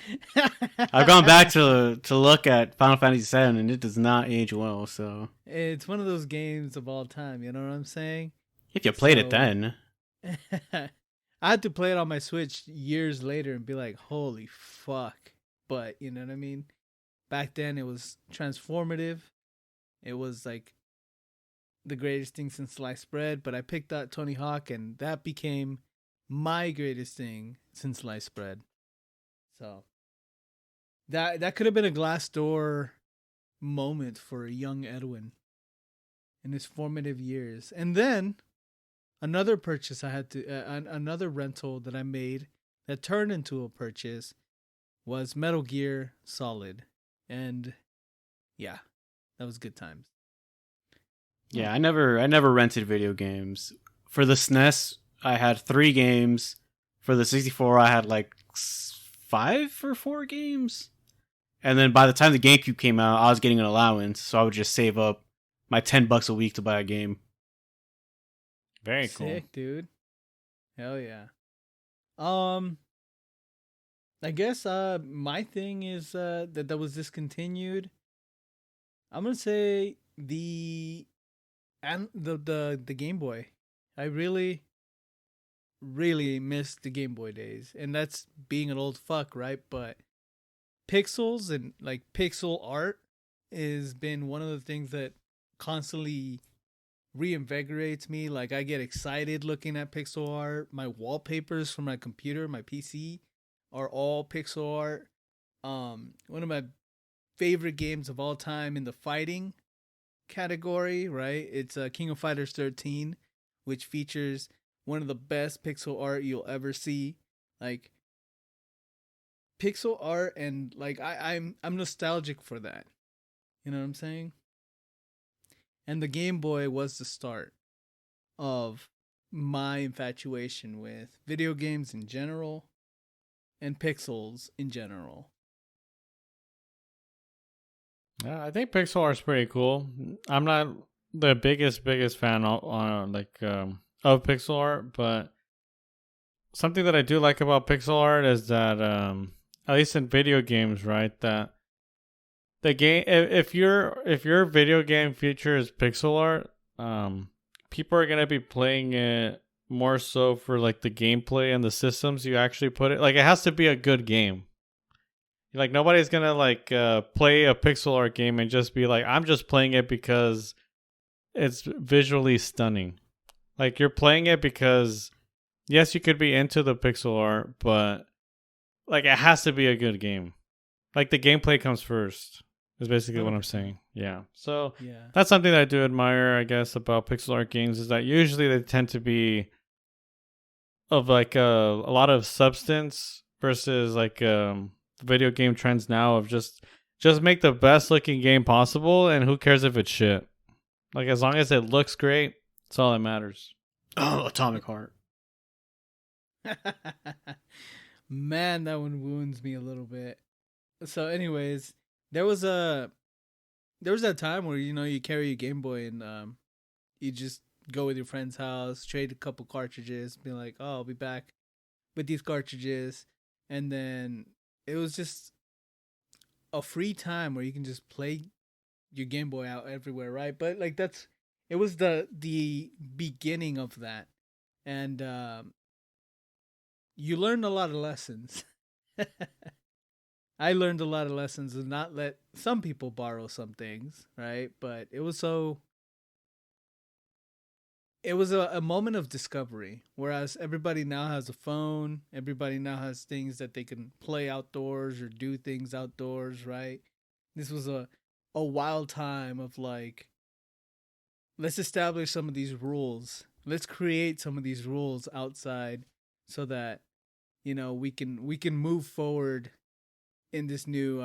I've gone back to look at Final Fantasy VII, and it does not age well. So it's one of those games of all time. You know what I'm saying? if you played it then, I had to play it on my Switch years later and be like, holy fuck. But you know what I mean? Back then, it was transformative. It was like the greatest thing since sliced bread. But I picked out Tony Hawk, and that became my greatest thing since sliced bread. So that could have been a glass door moment for a young Edwin in his formative years. And then another purchase I had to another rental that I made that turned into a purchase was Metal Gear Solid. And yeah, that was good times. yeah, I never rented video games. For the SNES, I had 3 games. For the 64, I had like 5 or 4 games. And then by the time the GameCube came out, I was getting an allowance, so I would just save up my $10 a week to buy a game. Very cool. Sick, dude. Hell yeah. I guess my thing is that was discontinued. I'm gonna say the Game Boy. I really miss the Game Boy days, and that's being an old fuck, right? But pixels and like pixel art has been one of the things that constantly reinvigorates me. Like I get excited looking at pixel art. My wallpapers for my computer, my PC, are all pixel art. One of my favorite games of all time in the fighting category, right? It's King of Fighters 13, which features one of the best pixel art you'll ever see. Like pixel art, and like I'm nostalgic for that. You know what I'm saying? And the Game Boy was the start of my infatuation with video games in general and pixels in general. Yeah, I think pixel art is pretty cool. I'm not the biggest fan of pixel art, but something that I do like about pixel art is that at least in video games, right, that the game if your video game features pixel art, people are gonna be playing it more so for like the gameplay and the systems you actually put it. Like it has to be a good game. Like nobody's gonna like play a pixel art game and just be like, I'm just playing it because it's visually stunning. Like you're playing it because yes, you could be into the pixel art, but like it has to be a good game. Like the gameplay comes first. Is basically what I'm saying. Yeah. So that's something that I do admire, I guess, about pixel art games is that usually they tend to be of like a lot of substance versus like video game trends now of just make the best looking game possible and who cares if it's shit. Like as long as it looks great, that's all that matters. Oh, Atomic Heart. Man, that one wounds me a little bit. So anyways, there was that time where you carry your Game Boy and you just go with your friend's house, trade a couple cartridges, be like, "Oh, I'll be back with these cartridges," and then it was just a free time where you can just play your Game Boy out everywhere, right? But like it was the beginning of that, and you learned a lot of lessons. I learned a lot of lessons and not let some people borrow some things, right? But it was a moment of discovery. Whereas everybody now has a phone, everybody now has things that they can play outdoors or do things outdoors, right? This was a wild time of like, let's establish some of these rules. Let's create some of these rules outside so that we can move forward in this new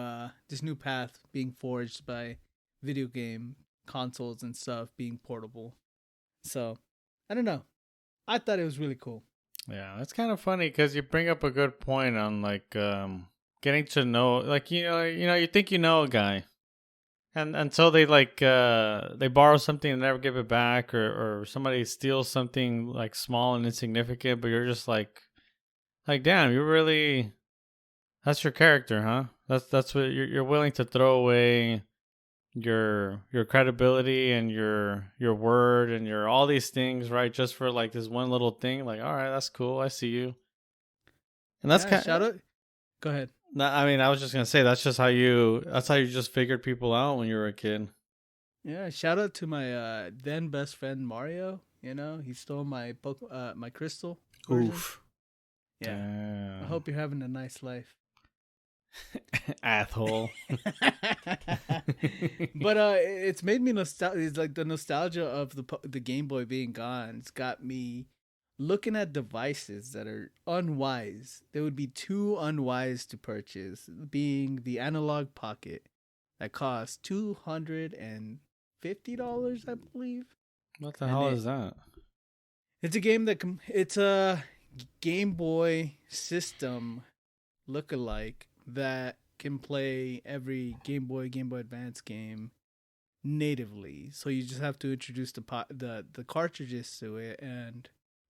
path being forged by video game consoles and stuff being portable. So, I don't know. I thought it was really cool. Yeah, that's kind of funny because you bring up a good point on like getting to know, like you think you know a guy, and until they like they borrow something and never give it back, or somebody steals something like small and insignificant, but you're just like damn, you really. That's your character, huh? That's what you're willing to throw away your credibility and your word and your all these things, right? Just for like this one little thing. Like, all right, that's cool. I see you. And that's kind of shout out. Go ahead. I mean, I was just gonna say that's how you just figured people out when you were a kid. Yeah, shout out to my then best friend Mario. He stole my my crystal version. Oof. Yeah. Damn. I hope you're having a nice life. Asshole. But it's made me nostalgic. It's like the nostalgia of the Game Boy being gone. It's got me looking at devices that are unwise. They would be too unwise to purchase, being the Analog Pocket that costs $250, I believe. What the hell is that? It's a game it's a Game Boy system look-alike that can play every Game Boy Advance game natively. So you just have to introduce the cartridges to it, and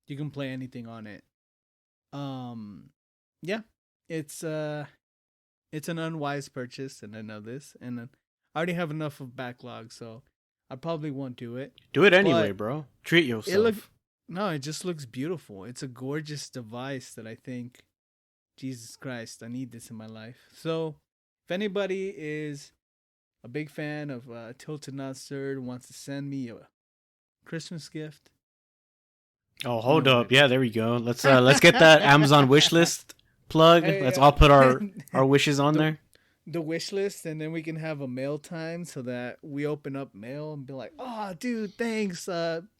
you can play anything on it. Yeah, it's an unwise purchase, and I know this, and I already have enough of backlog, so I probably won't do it. Do it anyway, bro. Treat yourself. It just looks beautiful. It's a gorgeous device that I think, Jesus Christ, I need this in my life. So, if anybody is a big fan of Tilted Not Stirred, wants to send me a Christmas gift. Oh, hold up. Yeah, there we go. Let's get that Amazon wish list plug. Hey, Let's all put our wishes on the, there. the wish list, and then we can have a mail time so that we open up mail and be like, "Oh, dude, thanks,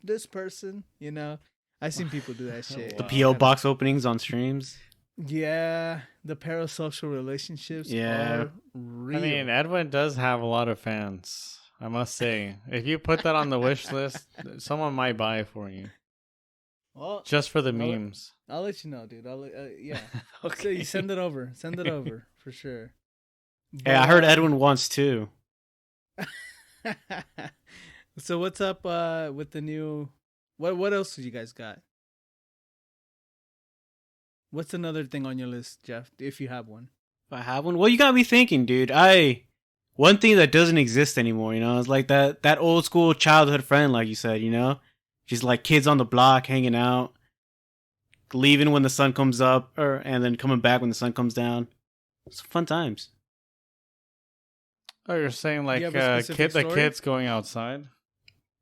this person." You know, I've seen people do that shit. The Wow. PO box openings on streams. Yeah, the parasocial relationships Yeah. are real. I mean, Edwin does have a lot of fans. I must say, if you put that on the wish list, someone might buy it for you well, just for the I'll- memes. I'll let you know, dude. Yeah. So Okay. you send it over. Send it over for sure. Yeah, I heard But, Edwin wants too. So what's up with the new? What else you guys got? What's another thing on your list, Jeff? If you have one. If I have one, well, you got me thinking, dude. One thing that doesn't exist anymore, you know, is like that old school childhood friend, like you said, you know, just like kids on the block hanging out, leaving when the sun comes up, and then coming back when the sun comes down. It's fun times. Oh, you're saying like you have a specific the story? kids going outside?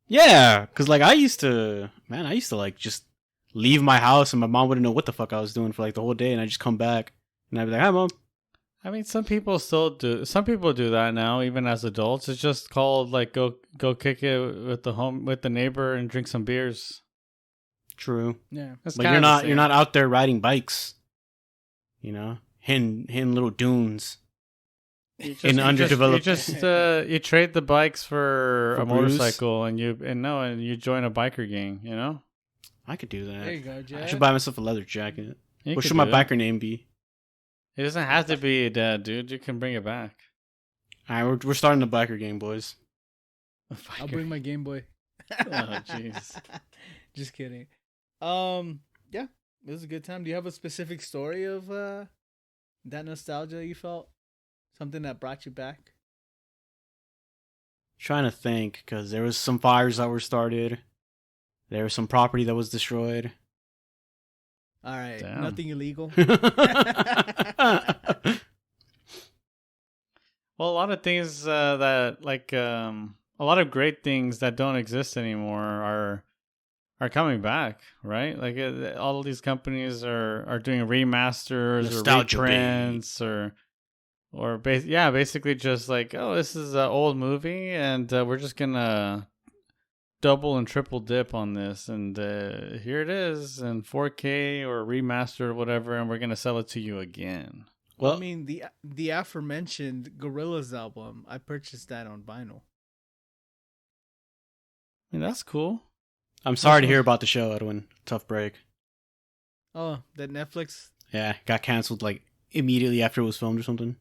Yeah, cause like I used to like just leave my house and my mom wouldn't know what the fuck I was doing for like the whole day, and I just come back and I'd be like, "Hi, mom." I mean, some people still do. Some people do that now, even as adults. It's just called like go kick it with the neighbor and drink some beers. True, Yeah. That's but kinda the same. you're not out there riding bikes, you know, hitting little dunes. In underdeveloped- you trade the bikes for a booze? motorcycle and you join a biker gang, you know? I could do that. There you go, Jeff. I should buy myself a leather jacket. You What could should my do it. biker name be? It doesn't have to be a dad, dude. You can bring it back. All right, we're starting the biker gang, boys. I'll bring my Game Boy. Oh, jeez. Just kidding. Yeah, it was a good time. Do you have a specific story of that nostalgia you felt? Something that brought you back? Trying to think, because there was some fires that were started. There was some property that was destroyed. All right, Damn. nothing illegal. Well, a lot of things that like a lot of great things that don't exist anymore are coming back, right? Like all of these companies are doing remasters Nostalgia, or reprints basically just like, oh, this is an old movie and we're just gonna double and triple dip on this, and here it is in 4K or remastered or whatever, and we're gonna sell it to you again. Well, I mean the aforementioned Gorillaz album, I purchased that on vinyl. I mean, that's cool. I'm sorry to hear about the show, Edwin. Tough break. Oh, that Netflix. Yeah, got canceled like immediately after it was filmed or something.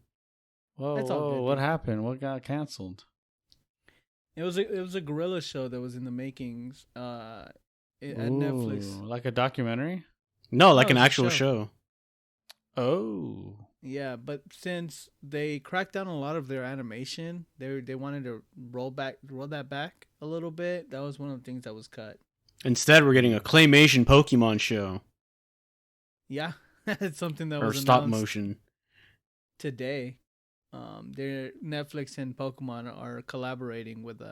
Whoa, That's all good, what dude. happened? What got canceled? It was a Gorilla show that was in the makings at Netflix. Ooh, like a documentary? No, like No, an it's a actual show. Oh. Yeah, but since they cracked down on a lot of their animation, they wanted to roll that back a little bit. That was one of the things that was cut. Instead, we're getting a claymation Pokemon show Yeah, it's something that or was stop announced motion. today. Their Netflix and Pokemon are collaborating with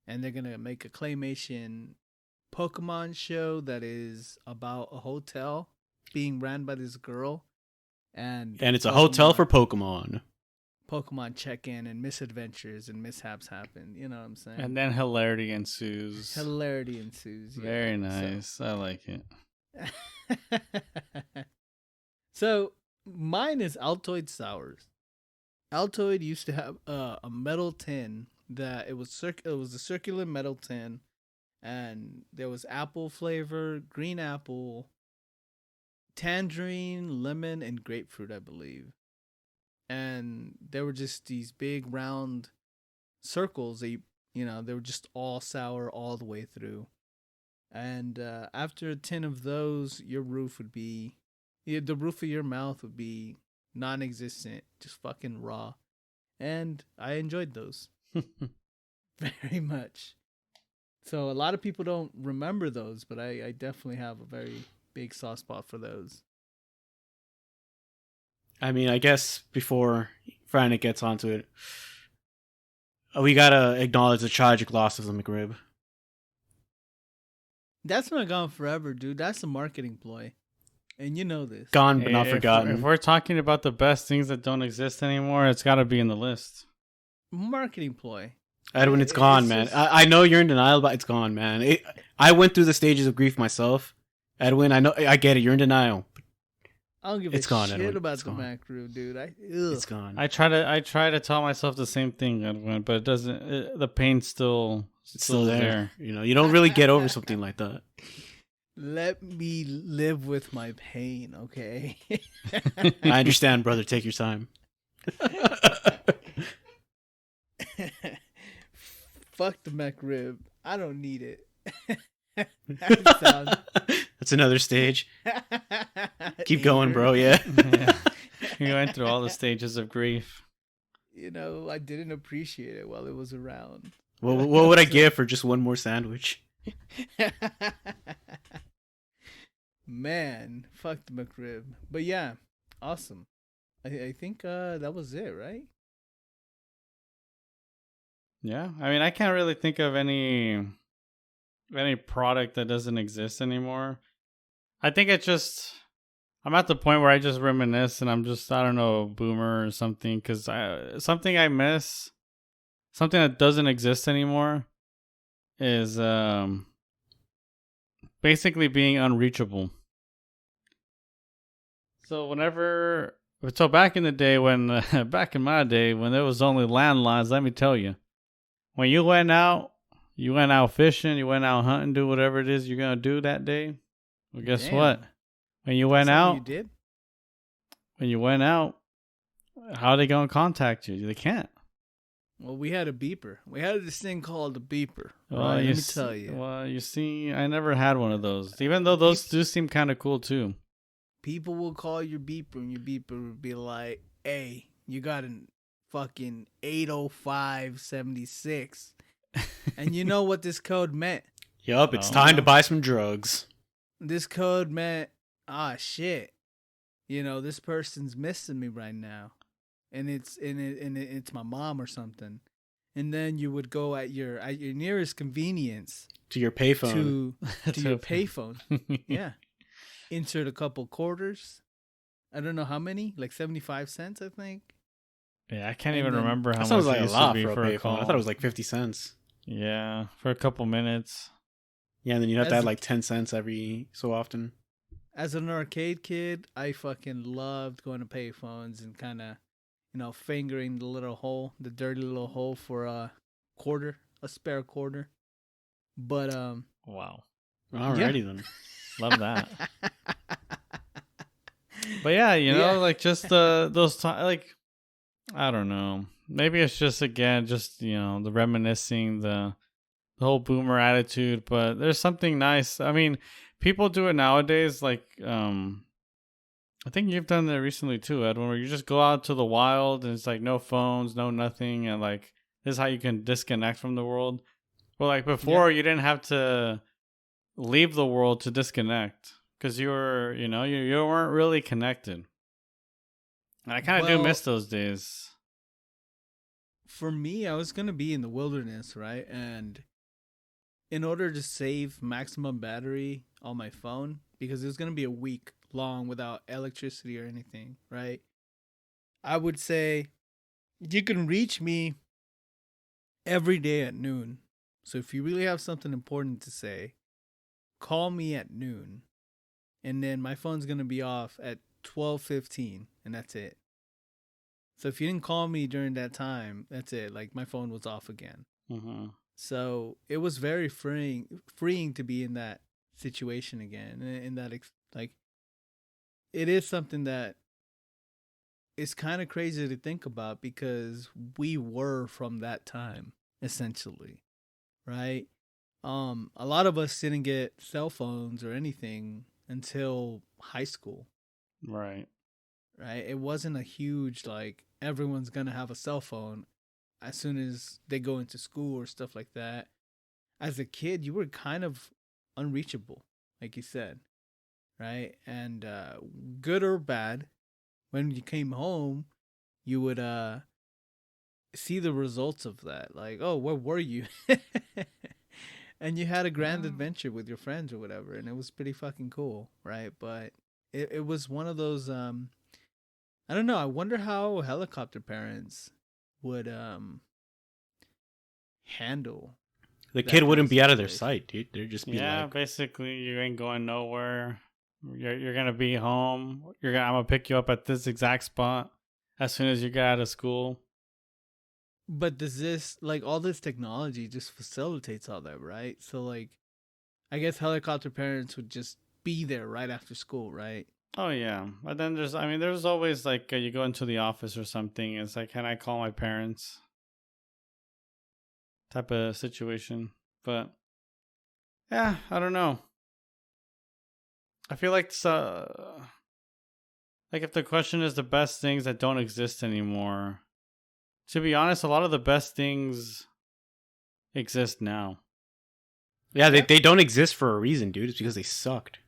and they're gonna make a claymation Pokemon show that is about a hotel being ran by this girl, and And it's a hotel for Pokemon. Pokemon check in and misadventures and mishaps happen. You know what I'm saying? And then hilarity ensues. Hilarity ensues. Yeah. Very nice. I like it. So mine is Altoid Sours. Altoid used to have a metal tin that it was a circular metal tin, and there was apple flavor, green apple, tangerine, lemon, and grapefruit, I believe. And there were just these big round circles that they were just all sour all the way through. And after a tin of those, the roof of your mouth would be non-existent, just fucking raw. And I enjoyed those very much. So a lot of people don't remember those, but I definitely have a very big soft spot for those. I mean, I guess before Frantic gets onto it, we gotta acknowledge the tragic loss of the McRib. That's not gone forever, dude. That's a marketing ploy. And you know this. Gone but not If forgotten. we're talking about the best things that don't exist anymore, it's got to be in the list. Marketing ploy. Edwin, it's gone, It's man. just- I know you're in denial, but it's gone, man. I went through the stages of grief myself. Edwin, I get it. You're in denial. I don't give It's a gone, shit Edwin. about It's the gone. Mac Rib, dude. It's gone. I try to tell myself the same thing, Edwin, but it doesn't. The pain's still It's still there. You know, you don't really get over something like that. Let me live with my pain, okay? I understand, brother. Take your time. Fuck the Mac Rib. I don't need it. That sounds- That's another stage. Keep going, Anger. bro. Yeah. Yeah. You went through all the stages of grief. You know, I didn't appreciate it while it was around. What would I give for just one more sandwich? Man, fuck the McRib. But yeah, awesome. I think that was it, right? Yeah, I mean, I can't really think of any product that doesn't exist anymore. I think it's just I'm at the point where I just reminisce and I'm just I don't know boomer or something because something I miss, something that doesn't exist anymore, is basically being unreachable. So back in the day when back in my day when there was only landlines, let me tell you, when you went out fishing, you went out hunting, do whatever it is you're gonna do that day. Well, guess Damn. what? When you That's went something out, you did? when you went out, how are they gonna contact you? They can't. Well, we had a beeper. We had this thing called a beeper. Well, Right? Let me s- tell you. Well, you see, I never had one of those. Even though those do seem kind of cool too. People will call your beeper, and your beeper will be like, "Hey, you got a fucking 80576," and you know what this code meant? Yup, it's Oh. time to buy some drugs. This code meant, shit, you know, this person's missing me right now, and it's my mom or something. And then you would go at your nearest convenience To your payphone. to To your a- payphone. Yeah, insert a couple quarters. I don't know how many, like 75 cents, I think. Yeah, I can't And even then- remember how That sounds much like it a used lot to be for a for a payphone. call. I thought it was like 50 cents. Yeah, for a couple minutes. Yeah, and then you have to As add a- like 10 cents every so often. As an arcade kid, I fucking loved going to payphones and kind of, you know, fingering the little hole, the dirty little hole for a quarter, a spare quarter. But Wow, Alrighty then. love that. But yeah, you know, Yeah. like just those times, like I don't know. Maybe it's just again, just you know, the reminiscing, the whole boomer attitude. But there's something nice. I mean, people do it nowadays. Like, I think you've done that recently too, Edwin, where you just go out to the wild and it's like no phones, no nothing, and like this is how you can disconnect from the world. Well, like before, you didn't have to leave the world to disconnect because you were, you know, you weren't really connected. And I kind of do Well, miss those days. for me, I was going to be in the wilderness, right? And in order to save maximum battery on my phone, because it was going to be a week long without electricity or anything, right? I would say you can reach me every day at noon. So if you really have something important to say, call me at noon. And then my phone's going to be off at 12:15, and that's it. So if you didn't call me during that time, that's it. Like my phone was off again. Mm-hmm. So it was very freeing to be in that situation again. In that like, it is something that is kind of crazy to think about because we were from that time essentially, right? A lot of us didn't get cell phones or anything until high school, Right. right? It wasn't a huge like everyone's gonna have a cell phone as soon as they go into school or stuff like that. As a kid, you were kind of unreachable, like you said, right? And good or bad, when you came home, you would see the results of that. Like, oh, where were you? And you had a grand adventure with your friends or whatever, and it was pretty fucking cool, right? But it was one of those I don't know. I wonder how helicopter parents would handle The that kid kind of wouldn't be out of their situation. sight, dude. They'd just be Yeah, like, basically, you ain't going nowhere. You're gonna be home. I'm gonna pick you up at this exact spot as soon as you get out of school. But does this like all this technology just facilitates all that, right? So like I guess helicopter parents would just be there right after school, right? Oh yeah, but then there's always like you go into the office or something. It's like, can I call my parents? Type of situation. But yeah, I don't know. I feel like like if the question is the best things that don't exist anymore, to be honest, a lot of the best things exist now. yeah, Yeah. they don't exist for a reason, dude. It's because they sucked.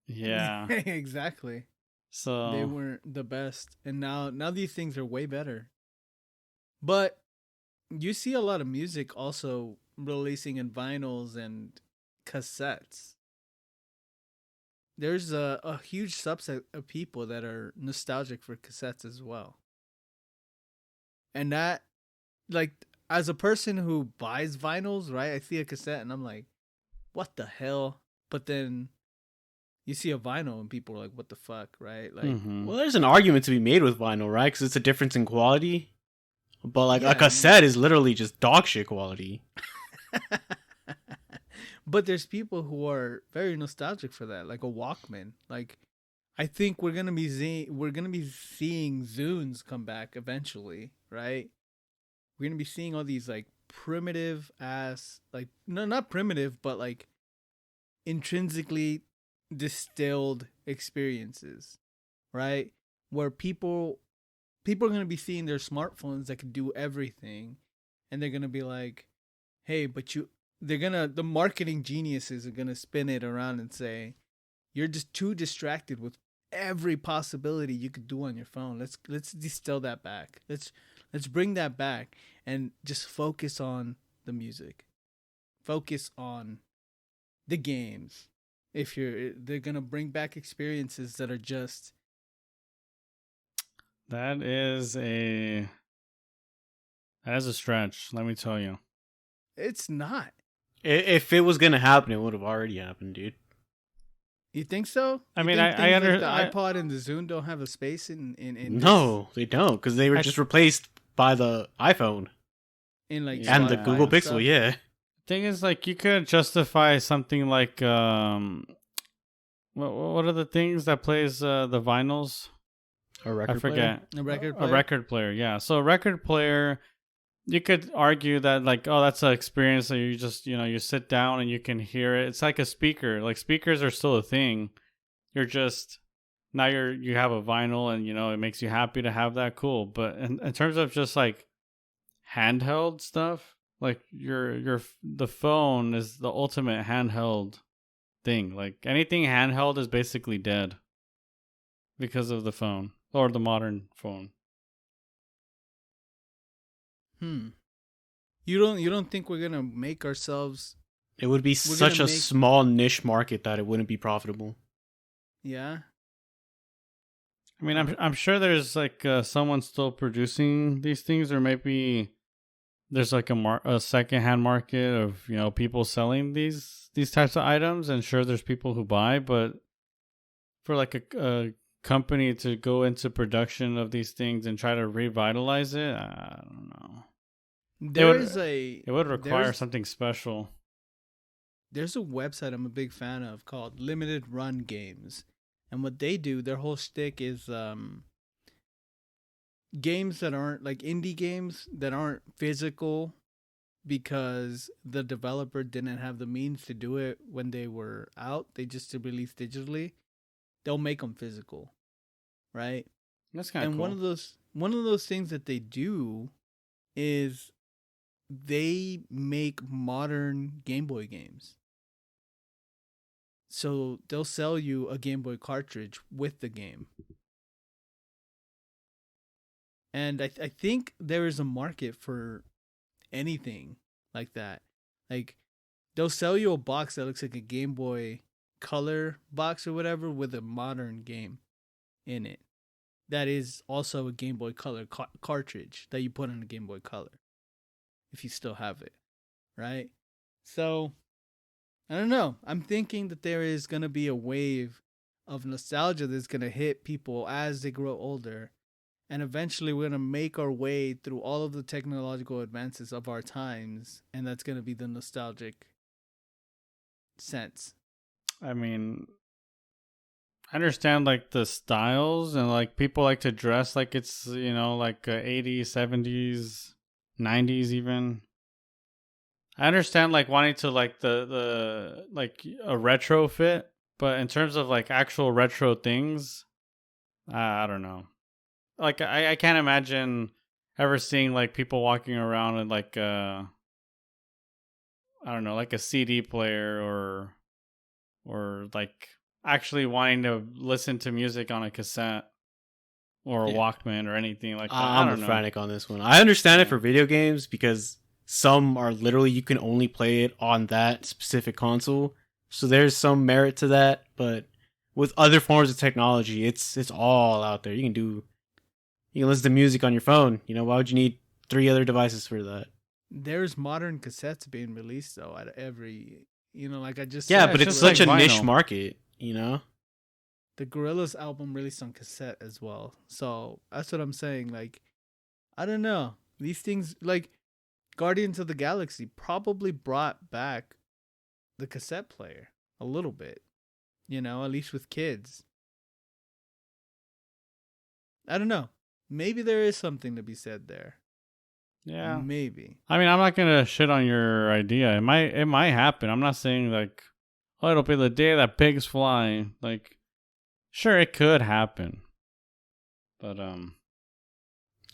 Yeah. Exactly. They So weren't the best, and now these things are way better. But you see a lot of music also releasing in vinyls and cassettes. There's a huge subset of people that are nostalgic for cassettes as well. And that, like, as a person who buys vinyls, right? I see a cassette and I'm like, what the hell? But then you see a vinyl and people are like, what the fuck, right? Like, Well, there's an argument to be made with vinyl, right? Because it's a difference in quality. But like Yeah, a cassette is literally just dog shit quality. but there's people who are very nostalgic for that, like a Walkman. Like, I think we're gonna be seeing Zunes come back eventually, right? We're gonna be seeing all these like primitive ass, like no, not primitive, but like intrinsically distilled experiences, right? Where people are gonna be seeing their smartphones that can do everything, and they're gonna be like, "Hey, but you." The marketing geniuses are gonna spin it around and say, "You're just too distracted with every possibility you could do on your phone. Let's distill that back. Let's bring that back and just focus on the music. Focus on the games. If they're gonna bring back experiences that are just that is a stretch, let me tell you. it's not. If it was gonna happen, it would have already happened, dude. You think so? I You mean, think I things like the under iPod and the Zune don't have a space in No, they don't, because they were I- just replaced by the iPhone in like Yeah. and the Spotify Google and Pixel. stuff? Yeah, thing is, like, you could justify something like what are the things that plays the vinyls? a record I forget. A record A player? record player, yeah. So a record player, you could argue that, like, oh, that's an experience that you just, you sit down and you can hear it. It's like a speaker. Like, speakers are still a thing. You're just now you have a vinyl, and it makes you happy to have that. Cool. But in terms of just like handheld stuff, like the phone is the ultimate handheld thing. Like, anything handheld is basically dead because of the phone or the modern phone. You don't think we're gonna make ourselves? it would be We're such gonna a make small niche market that it wouldn't be profitable. Yeah. I mean, I'm sure there's like someone still producing these things, or maybe there's like a secondhand market of people selling these types of items, and sure there's people who buy, but for like a company to go into production of these things and try to revitalize it, I don't know. It would require something special. There's a website I'm a big fan of called Limited Run Games. And what they do, their whole shtick is games that aren't like indie games that aren't physical because the developer didn't have the means to do it when they were out. They just to release digitally. They'll make them physical, right? That's kind of And cool. one of those things that they do is they make modern Game Boy games. So they'll sell you a Game Boy cartridge with the game. And I think there is a market for anything like that. Like they'll sell you a box that looks like a Game Boy Color box or whatever with a modern game in it. That is also a Game Boy Color cartridge that you put in a Game Boy Color if you still have it, right? So I don't know. I'm thinking that there is going to be a wave of nostalgia that's going to hit people as they grow older. And eventually we're going to make our way through all of the technological advances of our times. And that's going to be the nostalgic sense. I mean, I understand like the styles and like people like to dress like it's, you know, like 80s, 70s, 90s even. I understand like wanting to like the like a retro fit, but in terms of like actual retro things, I don't know. Like I can't imagine ever seeing like people walking around in like I don't know, like a CD player or like actually wanting to listen to music on a cassette or a Walkman or anything like that. I'm a fanatic on this one. I understand it for video games because some are literally you can only play it on that specific console. So there's some merit to that, but with other forms of technology, it's all out there. You can listen to music on your phone. You know, why would you need 3 other devices for that? There's modern cassettes being released though at every, you know, like I just yeah, said, but it's such a niche market, you know. The Gorillaz album released on cassette as well, so that's what I'm saying. Like, I don't know, these things like Guardians of the Galaxy probably brought back the cassette player a little bit, you know, at least with kids. I don't know. Maybe there is something to be said there. Yeah. Maybe. I mean, I'm not going to shit on your idea. It might happen. I'm not saying like, oh, it'll be the day that pigs fly. Like, sure, it could happen. But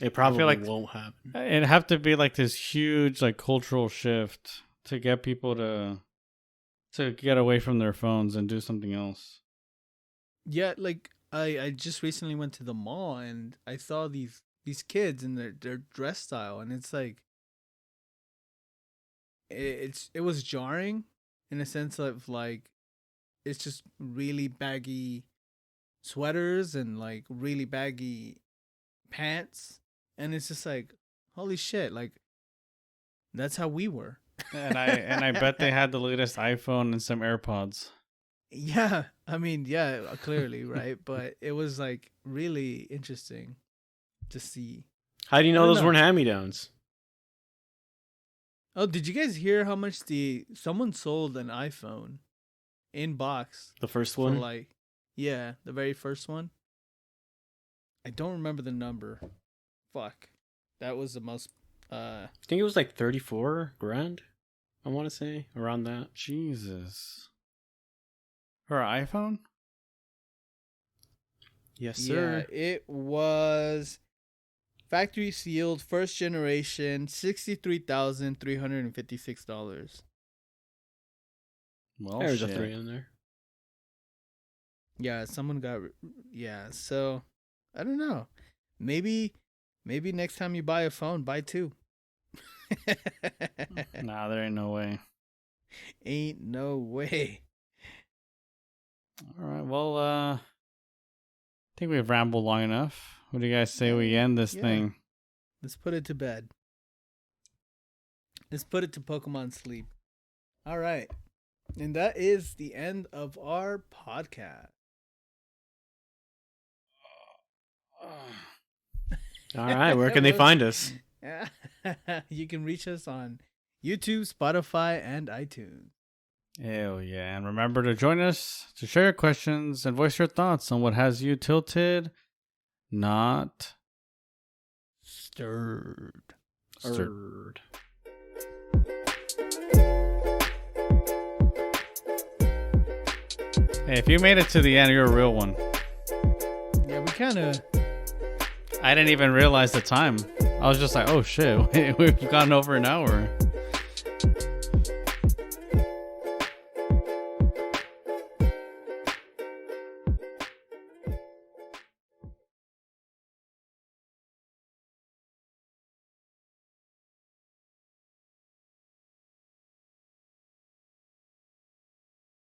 it probably like won't happen. It'd have to be like this huge like cultural shift to get people to get away from their phones and do something else. Yeah, like I just recently went to the mall and I saw these kids in their dress style, and it's like it was jarring in a sense of like it's just really baggy sweaters and like really baggy pants, and it's just like holy shit, like that's how we were. And I bet they had the latest iPhone and some AirPods. Yeah, I mean, yeah, clearly, right? But it was like really interesting to see. How do you know those weren't hand-me-downs? Oh, did you guys hear how much someone sold an iPhone in box? The first one? Yeah, the very first one. I don't remember the number. Fuck. That was the most I think it was like 34 grand. I want to say around that. Jesus. For an iPhone? Yes, sir. Yeah, it was factory sealed, first generation, $63,356. Well, there's a 3 in there. Yeah, someone got. Yeah, so I don't know. Maybe next time you buy a phone, buy 2. Nah, there ain't no way. Ain't no way. All right, well, I think we've rambled long enough. What do you guys say we end this thing? Let's put it to bed. Let's put it to Pokemon sleep. All right. And that is the end of our podcast. All right, where can they find us? You can reach us on YouTube, Spotify, and iTunes. Hell yeah. And remember to join us to share your questions and voice your thoughts on what has you tilted, not stirred. Hey, if you made it to the end, you're a real one. Yeah, we kind of... I didn't even realize the time. I was just like, oh shit, we've gone over an hour.